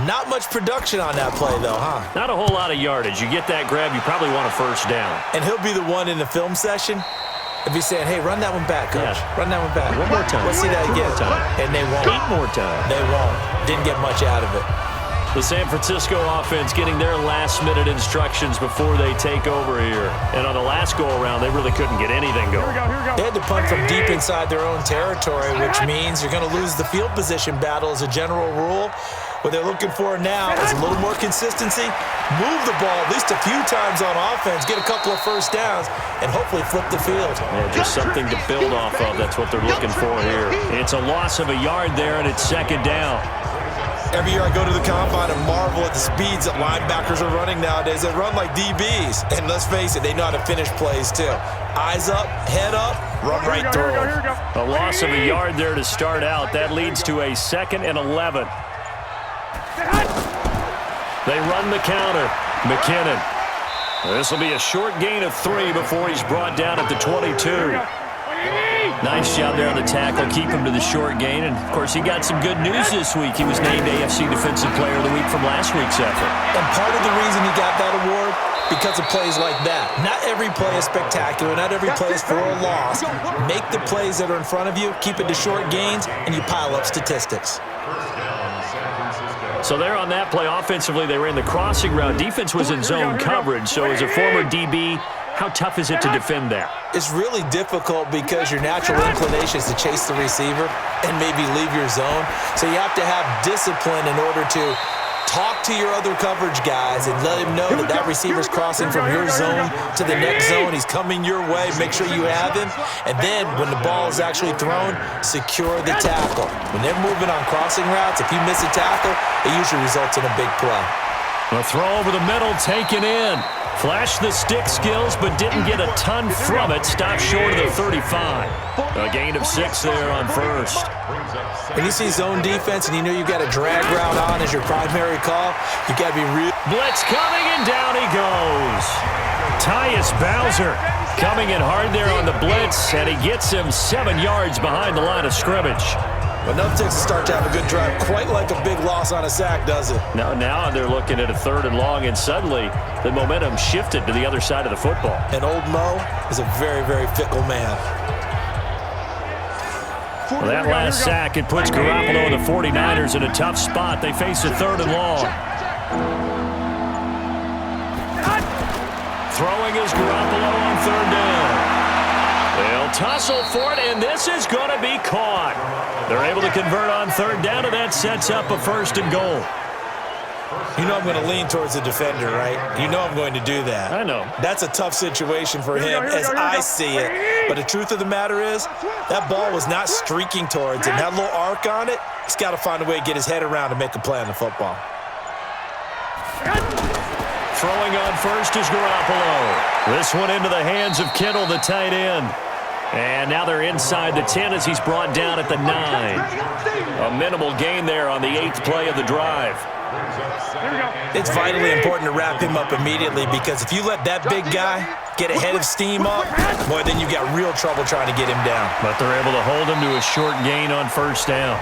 Not much production on that play, though, huh? Not a whole lot of yardage. You get that grab, you probably want a 1st down. And he'll be the one in the film session if he's saying, hey, run that one back, coach. Yeah. Run that one back. One more time. Let's see that again. And they won't. 8 more times. They won't. Didn't get much out of it. The San Francisco offense getting their last-minute instructions before they take over here. And on the last go-around, they really couldn't get anything going. They had to punt from deep inside their own territory, which means you're going to lose the field position battle as a general rule. What they're looking for now is a little more consistency, move the ball at least a few times on offense, get a couple of 1st downs, and hopefully flip the field. Yeah, just something to build off of. That's what they're looking for here. It's a loss of a yard there, and it's 2nd down. Every year I go to the combine and marvel at the speeds that linebackers are running nowadays. They run like DBs. And let's face it, they know how to finish plays too. Eyes up, head up, run right through them. A loss of a yard there to start out. That leads to a 2nd and 11. They run the counter. McKinnon. This will be a short gain of 3 before he's brought down at the 22. Nice job there on the tackle, keep him to the short gain. And, of course, he got some good news this week. He was named AFC Defensive Player of the Week from last week's effort. And part of the reason he got that award, because of plays like that. Not every play is spectacular. Not every play is for a loss. Make the plays that are in front of you, keep it to short gains, and you pile up statistics. So there on that play, offensively, they ran the crossing route. Defense was in zone coverage. So as a former DB, how tough is it to defend that? It's really difficult because your natural inclination is to chase the receiver and maybe leave your zone. So you have to have discipline in order to talk to your other coverage guys and let him know that that receiver's crossing from your zone to the next zone. He's coming your way. Make sure you have him. And then when the ball is actually thrown, secure the tackle. When they're moving on crossing routes, if you miss a tackle, it usually results in a big play. A throw over the middle, taken in. Flashed the stick skills, but didn't get a ton from it. Stopped short of the 35. A gain of 6 there on 1st. When you see zone defense and you know you've got a drag route on as your primary call, you got to be real. Blitz coming, and down he goes. Tyus Bowser coming in hard there on the blitz, and he gets him 7 yards behind the line of scrimmage. But nothing takes a start to have a good drive quite like a big loss on a sack, does it? Now they're looking at a 3rd and long, and suddenly the momentum shifted to the other side of the football. And old Mo is a very, very fickle man. Well, that last sack, it puts Garoppolo and the 49ers in a tough spot. They face a 3rd and long. Throwing is Garoppolo on 3rd down. They'll tussle for it, and this is going to be caught. They're able to convert on 3rd down, and that sets up a 1st and goal. You know I'm going to lean towards the defender, right? You know I'm going to do that. I know. That's a tough situation for him as I see it. But the truth of the matter is, that ball was not streaking towards him. That little arc on it, he's got to find a way to get his head around to make a play on the football. throwing on first is Garoppolo. This one into the hands of Kittle, the tight end. And now they're inside the 10 as he's brought down at the 9. A minimal gain there on the 8th play of the drive. It's vitally important to wrap him up immediately, because if you let that big guy get a head of steam up, boy, then you've got real trouble trying to get him down. But they're able to hold him to a short gain on first down.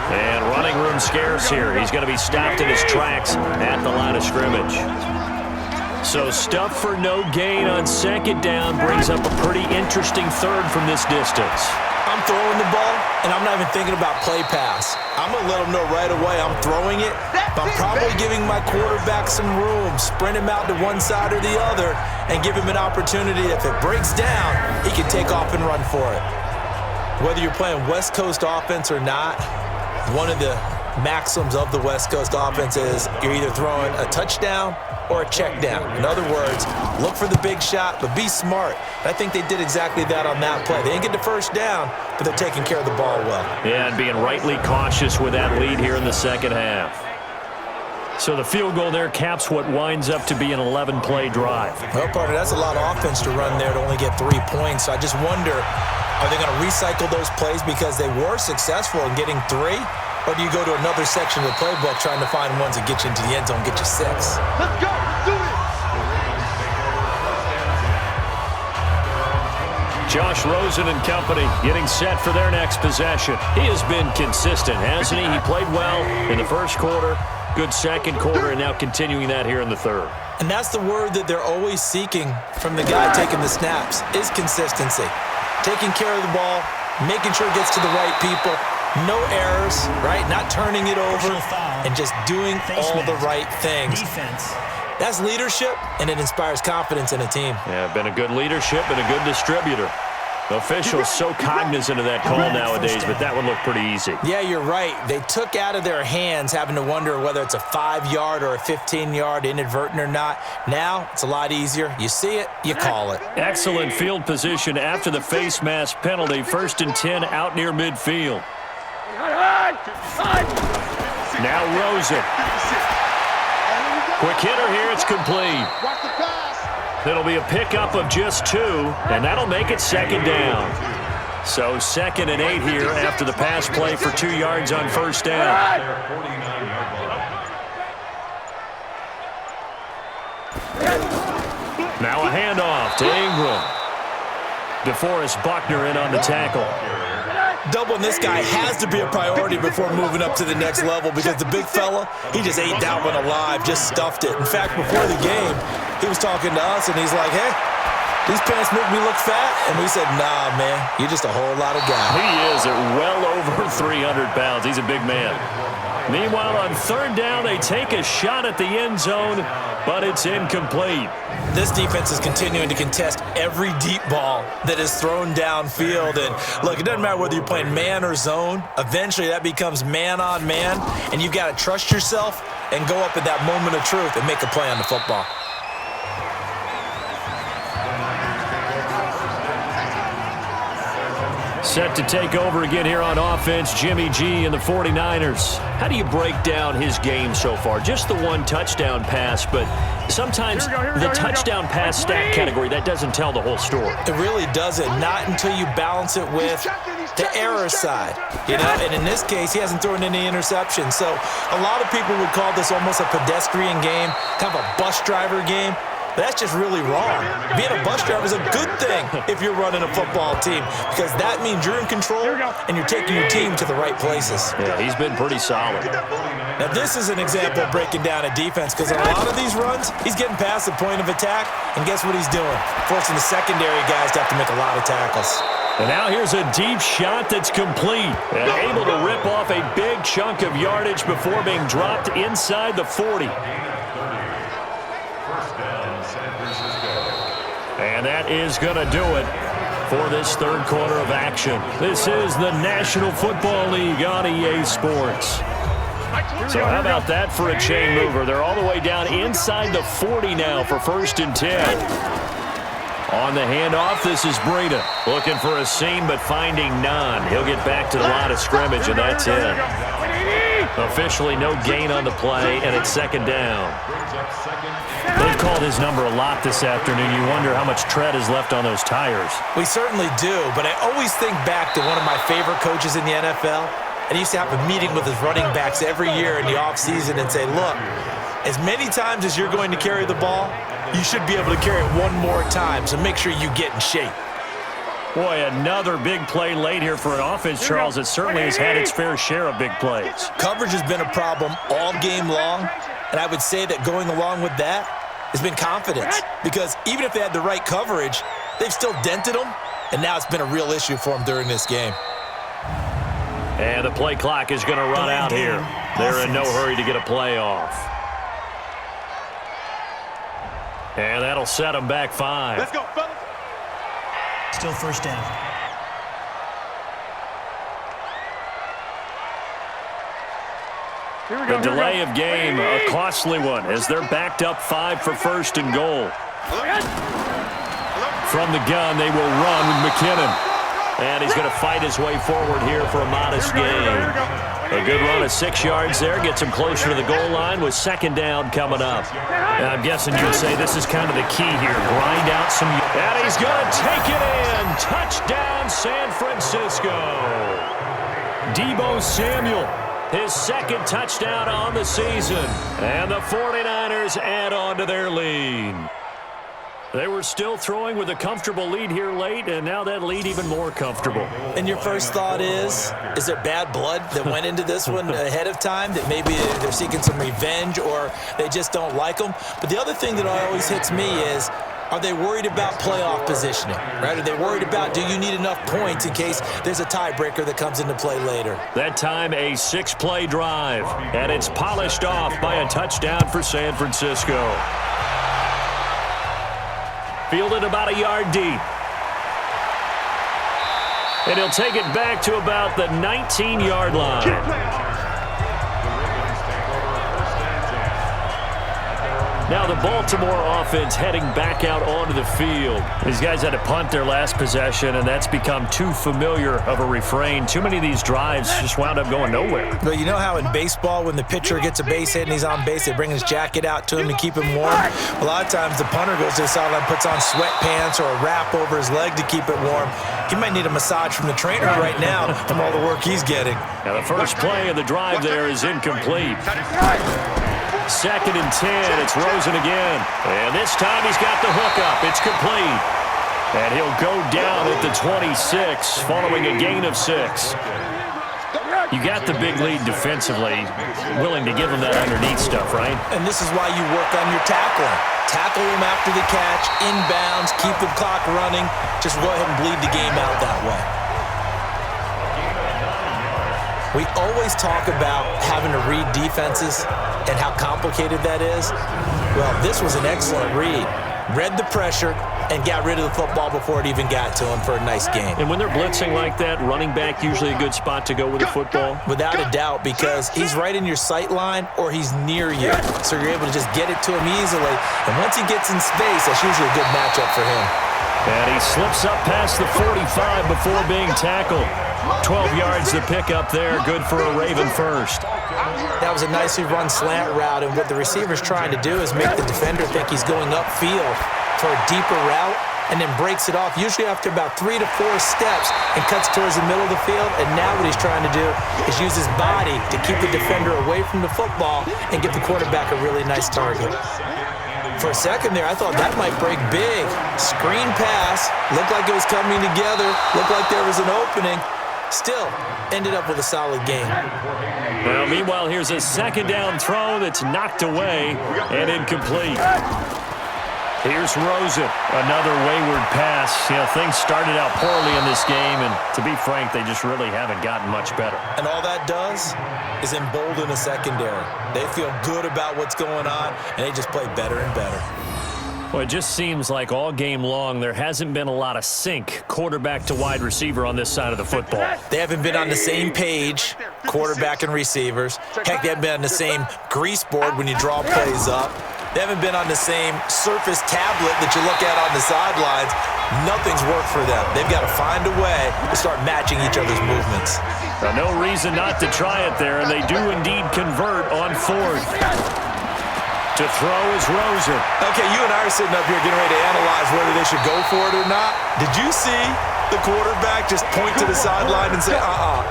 And running room scarce here. He's going to be stopped in his tracks at the line of scrimmage. So stuff for no gain on second down brings up a pretty interesting third from this distance. I'm throwing the ball, and I'm not even thinking about play pass. I'm going to let him know right away I'm throwing it, but I'm probably giving my quarterback some room, sprint him out to one side or the other, and give him an opportunity. If it breaks down, he can take off and run for it. Whether you're playing West Coast offense or not, one of the maxims of the West Coast offense is you're either throwing a touchdown or a check down. In other words, look for the big shot, but be smart. I think they did exactly that on that play. They didn't get the first down, but they're taking care of the ball well. Yeah, and being rightly cautious with that lead here in the second half. So the field goal there caps what winds up to be an 11-play drive. Well, partner, that's a lot of offense to run there to only get 3 points. So I just wonder, are they going to recycle those plays because they were successful in getting 3? Or do you go to another section of the playbook trying to find ones that get you into the end zone, get you 6? Let's go. Let's do it. Josh Rosen and company getting set for their next possession. He has been consistent, hasn't he? He played well in the first quarter, good second quarter, and now continuing that here in the third. And that's the word that they're always seeking from the guy taking the snaps, is consistency. Taking care of the ball, making sure it gets to the right people, no errors, right? Not turning it over, and just doing all the right things. That's leadership, and it inspires confidence in a team. Yeah, been a good leadership and a good distributor. Officials so cognizant of that call nowadays, but that would look pretty easy. Yeah, you're right. They took out of their hands having to wonder whether it's a 5-yard or a 15-yard, inadvertent or not. Now, it's a lot easier. You see it, you call it. Excellent field position after the face mask penalty. 1st and 10 out near midfield. Now Rosen. Quick hitter here, it's complete. It'll be a pickup of just 2, and that'll make it second down. So 2nd and 8 here after the pass play for 2 yards on first down. Now a handoff to Ingram. DeForest Buckner in on the tackle. Doubling this guy has to be a priority before moving up to the next level, because the big fella, he just ate that one alive, just stuffed it. In fact, before the game, he was talking to us, and he's like, hey, these pants make me look fat. And we said, nah, man, you're just a whole lot of guy. He is at well over 300 pounds. He's a big man. Meanwhile, on third down, they take a shot at the end zone, but it's incomplete. This defense is continuing to contest every deep ball that is thrown downfield. And look, it doesn't matter whether you're playing man or zone. Eventually, that becomes man on man, and you've got to trust yourself and go up at that moment of truth and make a play on the football. Set to take over again here on offense, Jimmy G and the 49ers. How do you break down his game so far? Just the 1 touchdown pass, but sometimes the touchdown pass stat category, that doesn't tell the whole story. It really doesn't, not until you balance it with the error side. You know, and in this case, he hasn't thrown any interceptions. So a lot of people would call this almost a pedestrian game, kind of a bus driver game. That's just really wrong. Being a bus driver is a good thing if you're running a football team, because that means you're in control and you're taking your team to the right places. Yeah, he's been pretty solid. Now, this is an example of breaking down a defense, because in a lot of these runs, he's getting past the point of attack, and guess what he's doing? Forcing the secondary guys to have to make a lot of tackles. And now here's a deep shot that's complete. And able to rip off a big chunk of yardage before being dropped inside the 40. And that is going to do it for this third quarter of action. This is the National Football League on EA Sports. So how about that for a chain mover? They're all the way down inside the 40 now for 1st and 10. On the handoff, this is Breida. Looking for a seam, but finding none. He'll get back to the line of scrimmage, and that's it. Officially no gain on the play, and it's second down. They've called his number a lot this afternoon. You wonder how much tread is left on those tires. We certainly do, but I always think back to one of my favorite coaches in the NFL, and he used to have a meeting with his running backs every year in the offseason and say, look, as many times as you're going to carry the ball, you should be able to carry it one more time, so make sure you get in shape. Boy, another big play late here for an offense, Charles. It certainly has had its fair share of big plays. Coverage has been a problem all game long, and I would say that going along with that has been confidence, because even if they had the right coverage, they've still dented them, and now it's been a real issue for them during this game. And the play clock is going to run out here. They're in no hurry to get a play off. And that'll set them back 5. Let's go, fellas. Still first down. The delay of game, a costly one, as they're backed up 5 for first and goal. From the gun, they will run with McKinnon. And he's going to fight his way forward here for a modest gain. A good run of 6 yards there, gets him closer to the goal line with second down coming up. And I'm guessing you'd say this is kind of the key here. Grind out some... And he's going to take it in. Touchdown, San Francisco. Deebo Samuel, his second touchdown on the season. And the 49ers add on to their lead. They were still throwing with a comfortable lead here late, and now that lead even more comfortable. And your first thought is there bad blood that went into this one ahead of time, that maybe they're seeking some revenge or they just don't like them? But the other thing that always hits me is, are they worried about playoff positioning, right? Are they worried about, do you need enough points in case there's a tiebreaker that comes into play later? That time, a 6-play drive, and it's polished off by a touchdown for San Francisco. Fielded about a yard deep. And he'll take it back to about the 19-yard line. Now the Baltimore offense heading back out onto the field. These guys had to punt their last possession, and that's become too familiar of a refrain. Too many of these drives just wound up going nowhere. But you know how in baseball, when the pitcher gets a base hit and he's on base, they bring his jacket out to him to keep him warm? A lot of times the punter goes to the sideline, puts on sweatpants or a wrap over his leg to keep it warm. He might need a massage from the trainer right now from all the work he's getting. Now the first play of the drive there is incomplete. Second and 10, it's Rosen again. And this time he's got the hook up. It's complete. And he'll go down at the 26 following a gain of 6. You got the big lead defensively, willing to give him that underneath stuff, right? And this is why you work on your tackling. Tackle him after the catch, inbounds, keep the clock running. Just go ahead and bleed the game out that way. We always talk about having to read defenses and how complicated that is. Well, this was an excellent read. Read the pressure and got rid of the football before it even got to him for a nice game. And when they're blitzing like that, running back usually a good spot to go with the football? Without a doubt, because he's right in your sight line or he's near you. So you're able to just get it to him easily. And once he gets in space, that's usually a good matchup for him. And he slips up past the 45 before being tackled. 12 yards to pick up there. Good for a Raven first. That was a nicely run slant route, and what the receiver's trying to do is make the defender think he's going upfield for a deeper route and then breaks it off, usually after about 3 to 4 steps, and cuts towards the middle of the field. And now what he's trying to do is use his body to keep the defender away from the football and give the quarterback a really nice target. For a second there, I thought that might break big. Screen pass, looked like it was coming together, looked like there was an opening. Still, ended up with a solid game. Well, meanwhile, here's a second down throw that's knocked away and incomplete. Here's Rosen, another wayward pass. You know, things started out poorly in this game, and to be frank, they just really haven't gotten much better. And all that does is embolden the secondary. They feel good about what's going on, and they just play better and better. Well, it just seems like all game long there hasn't been a lot of sync quarterback to wide receiver on this side of the football. They haven't been on the same page, quarterback and receivers. Heck, they haven't been on the same grease board when you draw plays up. They haven't been on the same Surface tablet that you look at on the sidelines. Nothing's worked for them. They've got to find a way to start matching each other's movements. No reason not to try it there, and they do indeed convert on fourth. To throw is Rosen. Okay, you and I are sitting up here getting ready to analyze whether they should go for it or not. Did you see the quarterback just point to the sideline and say,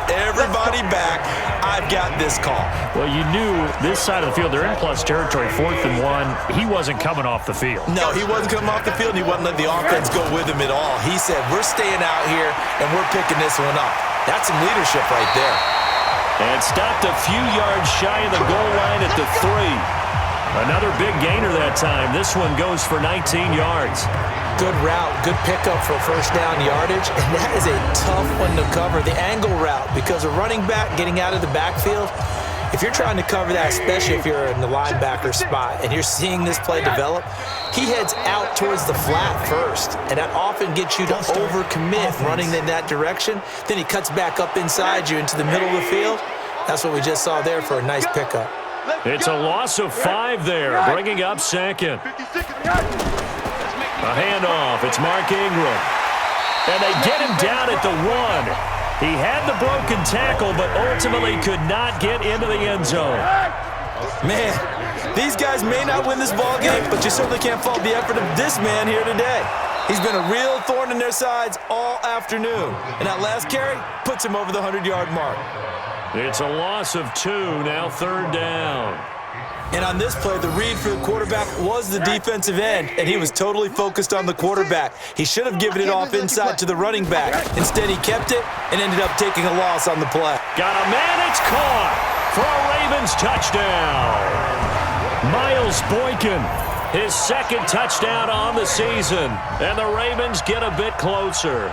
everybody back, I've got this call? Well, you knew this side of the field, they're in plus territory, 4th and 1. He wasn't coming off the field. No, he wasn't coming off the field, and he wasn't letting the offense go with him at all. He said, we're staying out here, and we're picking this one up. That's some leadership right there. And stopped a few yards shy of the goal line at the 3. Another big gainer that time. This one goes for 19 yards. Good route, good pickup for first down yardage, and that is a tough one to cover, the angle route, because a running back getting out of the backfield, if you're trying to cover that, especially if you're in the linebacker spot and you're seeing this play develop, he heads out towards the flat first, and that often gets you to overcommit running in that direction. Then he cuts back up inside you into the middle of the field. That's what we just saw there for a nice pickup. It's a loss of 5 there, bringing up second. A handoff. It's Mark Ingram. And they get him down at the 1. He had the broken tackle, but ultimately could not get into the end zone. Man, these guys may not win this ball game, but you certainly can't fault the effort of this man here today. He's been a real thorn in their sides all afternoon. And that last carry puts him over the 100-yard mark. It's a loss of 2, now 3rd down. And on this play, the read for the quarterback was the defensive end, and he was totally focused on the quarterback. He should have given it off inside to the running back. Instead, he kept it and ended up taking a loss on the play. Got a man, it's caught for a Ravens touchdown. Miles Boykin, his 2nd touchdown on the season, and the Ravens get a bit closer.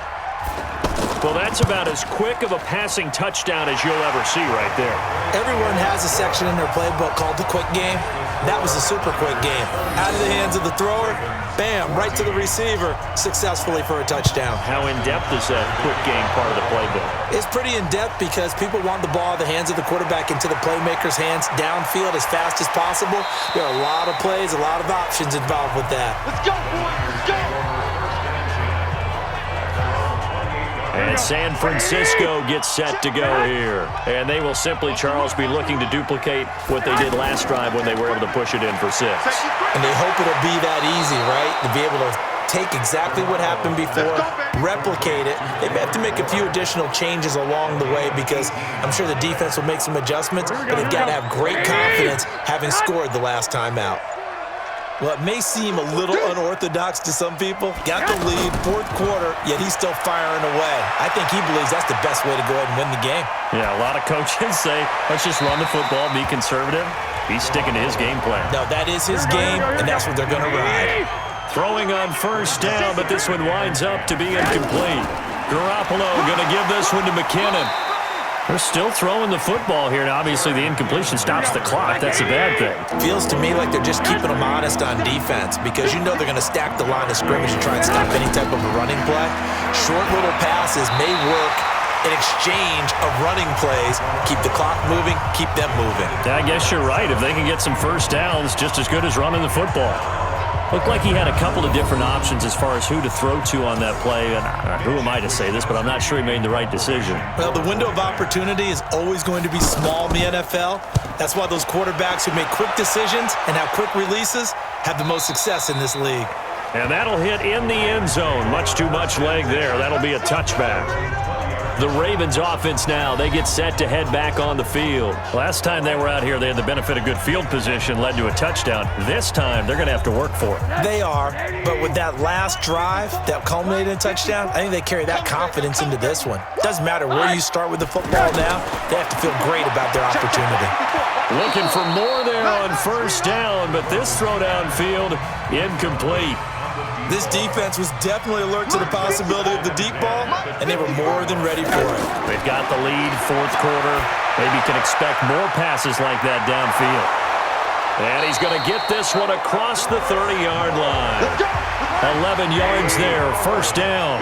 Well, that's about as quick of a passing touchdown as you'll ever see right there. Everyone has a section in their playbook called the quick game. That was a super quick game. Out of the hands of the thrower, bam, right to the receiver, successfully for a touchdown. How in-depth is that quick game part of the playbook? It's pretty in-depth because people want the ball in the hands of the quarterback into the playmaker's hands downfield as fast as possible. There are a lot of plays, a lot of options involved with that. Let's go, boys. Let's go. And San Francisco gets set to go here. And they will simply, Charles, be looking to duplicate what they did last drive when they were able to push it in for 6. And they hope it'll be that easy, right? To be able to take exactly what happened before, replicate it. They may have to make a few additional changes along the way because I'm sure the defense will make some adjustments, but they've got to have great confidence having scored the last time out. Well, it may seem a little unorthodox to some people. Got the lead, 4th quarter, yet he's still firing away. I think he believes that's the best way to go ahead and win the game. Yeah, a lot of coaches say, let's just run the football, be conservative. He's sticking to his game plan. No, that is his game, and that's what they're going to ride. Throwing on 1st down, but this one winds up to be incomplete. Garoppolo going to give this one to McKinnon. They're still throwing the football here, and obviously the incompletion stops the clock. That's a bad thing. Feels to me like they're just keeping them honest on defense because you know they're going to stack the line of scrimmage and try and stop any type of a running play. Short little passes may work in exchange of running plays. Keep the clock moving, keep them moving. I guess you're right. If they can get some first downs, just as good as running the football. Looked like he had a couple of different options as far as who to throw to on that play. And who am I to say this, but I'm not sure he made the right decision. Well, the window of opportunity is always going to be small in the NFL. That's why those quarterbacks who make quick decisions and have quick releases have the most success in this league. And that'll hit in the end zone. Much too much leg there. That'll be a touchback. The Ravens offense now, they get set to head back on the field. Last time they were out here, they had the benefit of good field position, led to a touchdown. This time, they're going to have to work for it. They are, but with that last drive that culminated in a touchdown, I think they carry that confidence into this one. Doesn't matter where you start with the football now, they have to feel great about their opportunity. Looking for more there on 1st down, but this throw downfield, incomplete. This defense was definitely alert to the possibility of the deep ball, and they were more than ready for it. They've got the lead, 4th quarter. Maybe can expect more passes like that downfield. And he's going to get this one across the 30-yard line. 11 yards there, first down.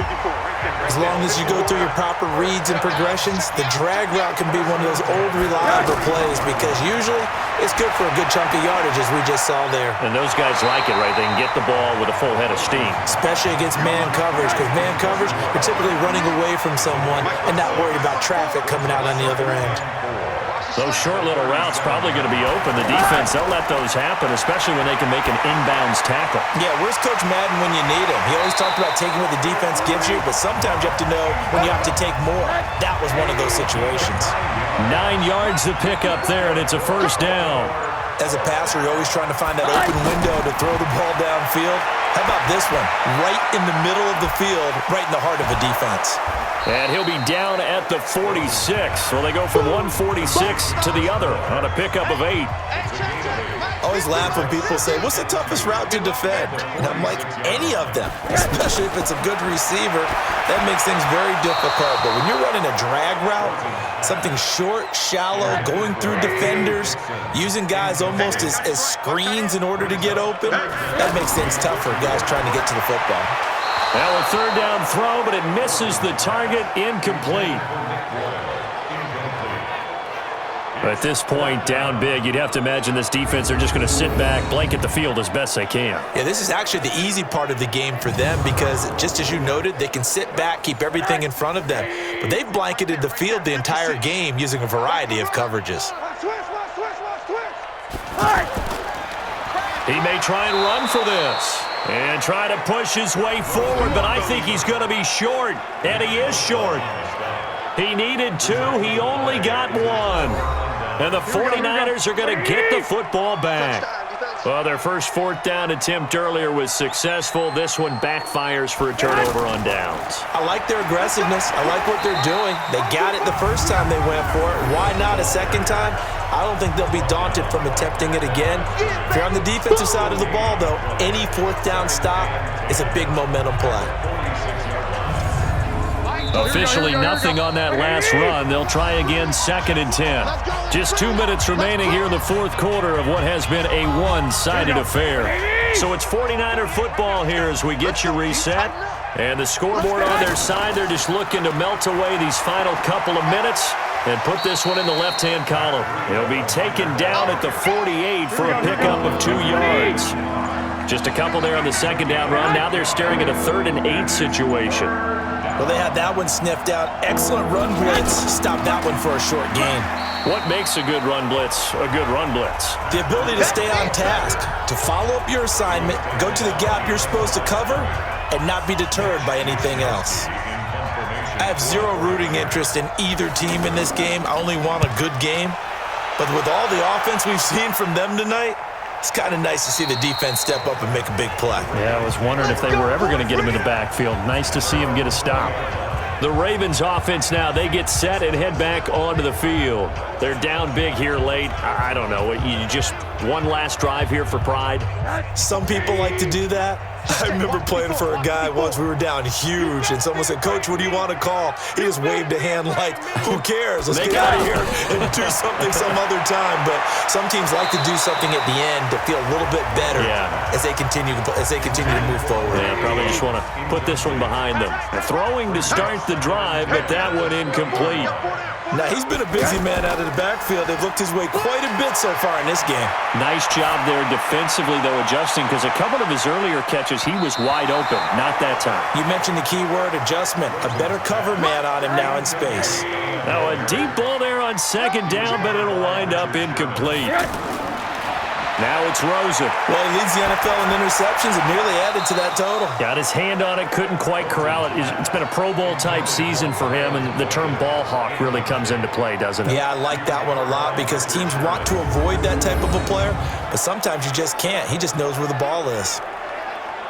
As long as you go through your proper reads and progressions, the drag route can be one of those old reliable plays because usually it's good for a good chunk of yardage, as we just saw there. And those guys like it, right? They can get the ball with a full head of steam. Especially against man coverage, because man coverage, you're typically running away from someone and not worried about traffic coming out on the other end. Those short little routes probably going to be open. The defense, they'll let those happen, especially when they can make an inbounds tackle. Yeah, where's Coach Madden when you need him? He always talked about taking what the defense gives you, but sometimes you have to know when you have to take more. That was one of those situations. 9 yards to pick up there, and it's a first down. As a passer, you're always trying to find that open window to throw the ball downfield. How about this one? Right in the middle of the field, right in the heart of the defense. And he'll be down at the 46. So they go from 146 to the other on a pickup of 8. I always laugh when people say, what's the toughest route to defend? And I'm like, any of them, especially if it's a good receiver. That makes things very difficult. But when you're running a drag route, something short, shallow, going through defenders, using guys almost as screens in order to get open, that makes things tough for guys trying to get to the football. Now a third down throw, but it misses the target, incomplete. At this point, down big, you'd have to imagine this defense, they're just going to sit back, blanket the field as best they can. Yeah, this is actually the easy part of the game for them because, just as you noted, they can sit back, keep everything in front of them. But they've blanketed the field the entire game using a variety of coverages. He may try and run for this and try to push his way forward, but I think he's going to be short, and he is short. He needed 2. He only got 1. And the 49ers are going to get the football back. Well, their first fourth down attempt earlier was successful. This one backfires for a turnover on downs. I like their aggressiveness. I like what they're doing. They got it the first time they went for it. Why not a second time? I don't think they'll be daunted from attempting it again. If you're on the defensive side of the ball, though, any fourth down stop is a big momentum play. Officially nothing on that last run. They'll try again, 2nd and 10. Just 2 minutes remaining here in the fourth quarter of what has been a one-sided affair. So it's 49er football here as we get you reset. And the scoreboard on their side, they're just looking to melt away these final couple of minutes and put this one in the left-hand column. It'll be taken down at the 48 for a pickup of 2 yards. Just a couple there on the second down run. Now they're staring at a 3rd and 8 situation. Well, they had that one sniffed out. Excellent run blitz. Stop that one for a short gain. What makes a good run blitz a good run blitz? The ability to stay on task, to follow up your assignment, go to the gap you're supposed to cover, and not be deterred by anything else. I have zero rooting interest in either team in this game. I only want a good game. But with all the offense we've seen from them tonight, it's kind of nice to see the defense step up and make a big play. Yeah, I was wondering if they were ever going to get him in the backfield. Nice to see him get a stop. The Ravens offense now, they get set and head back onto the field. They're down big here late. I don't know. You just one last drive here for pride? Some people like to do that. I remember playing for a guy once. We were down huge, and someone said, Coach, what do you want to call? He just waved a hand like, who cares? Let's get out of here and do something some other time. But some teams like to do something at the end to feel a little bit better as they continue to move forward. Yeah, probably just want to put this one behind them. Throwing to start the drive, but that one incomplete. Now, he's been a busy man out of the backfield. They've looked his way quite a bit so far in this game. Nice job there defensively, though, adjusting, because a couple of his earlier catches, he was wide open. Not that time. You mentioned the key word, adjustment. A better cover man on him now in space. Now, a deep ball there on second down, but it'll wind up incomplete. Now it's Rosen. Well, he leads the NFL in interceptions and nearly added to that total. Got his hand on it, couldn't quite corral it. It's been a Pro Bowl-type season for him, and the term ball hawk really comes into play, doesn't it? Yeah, I like that one a lot because teams want to avoid that type of a player, but sometimes you just can't. He just knows where the ball is.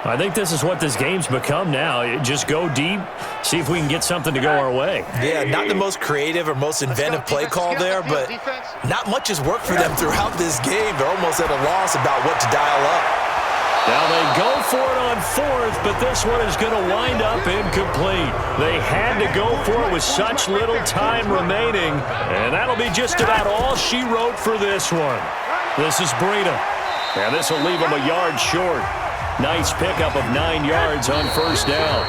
I think this is what this game's become now. Just go deep, see if we can get something to go our way. Yeah, not the most creative or most inventive play call there, but not much has worked for them throughout this game. They're almost at a loss about what to dial up. Now they go for it on fourth, but this one is going to wind up incomplete. They had to go for it with such little time remaining, and that'll be just about all she wrote for this one. This is Breida, and this will leave them a yard short. Nice pickup of 9 yards on first down.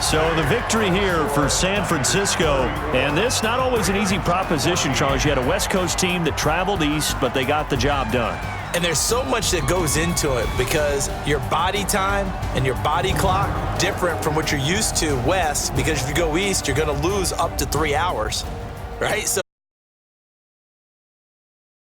So the victory here for San Francisco. And this not always an easy proposition, Charles. You had a West Coast team that traveled east, but they got the job done. And there's so much that goes into it because your body time and your body clock different from what you're used to west, because if you go east, you're going to lose up to 3 hours, right? So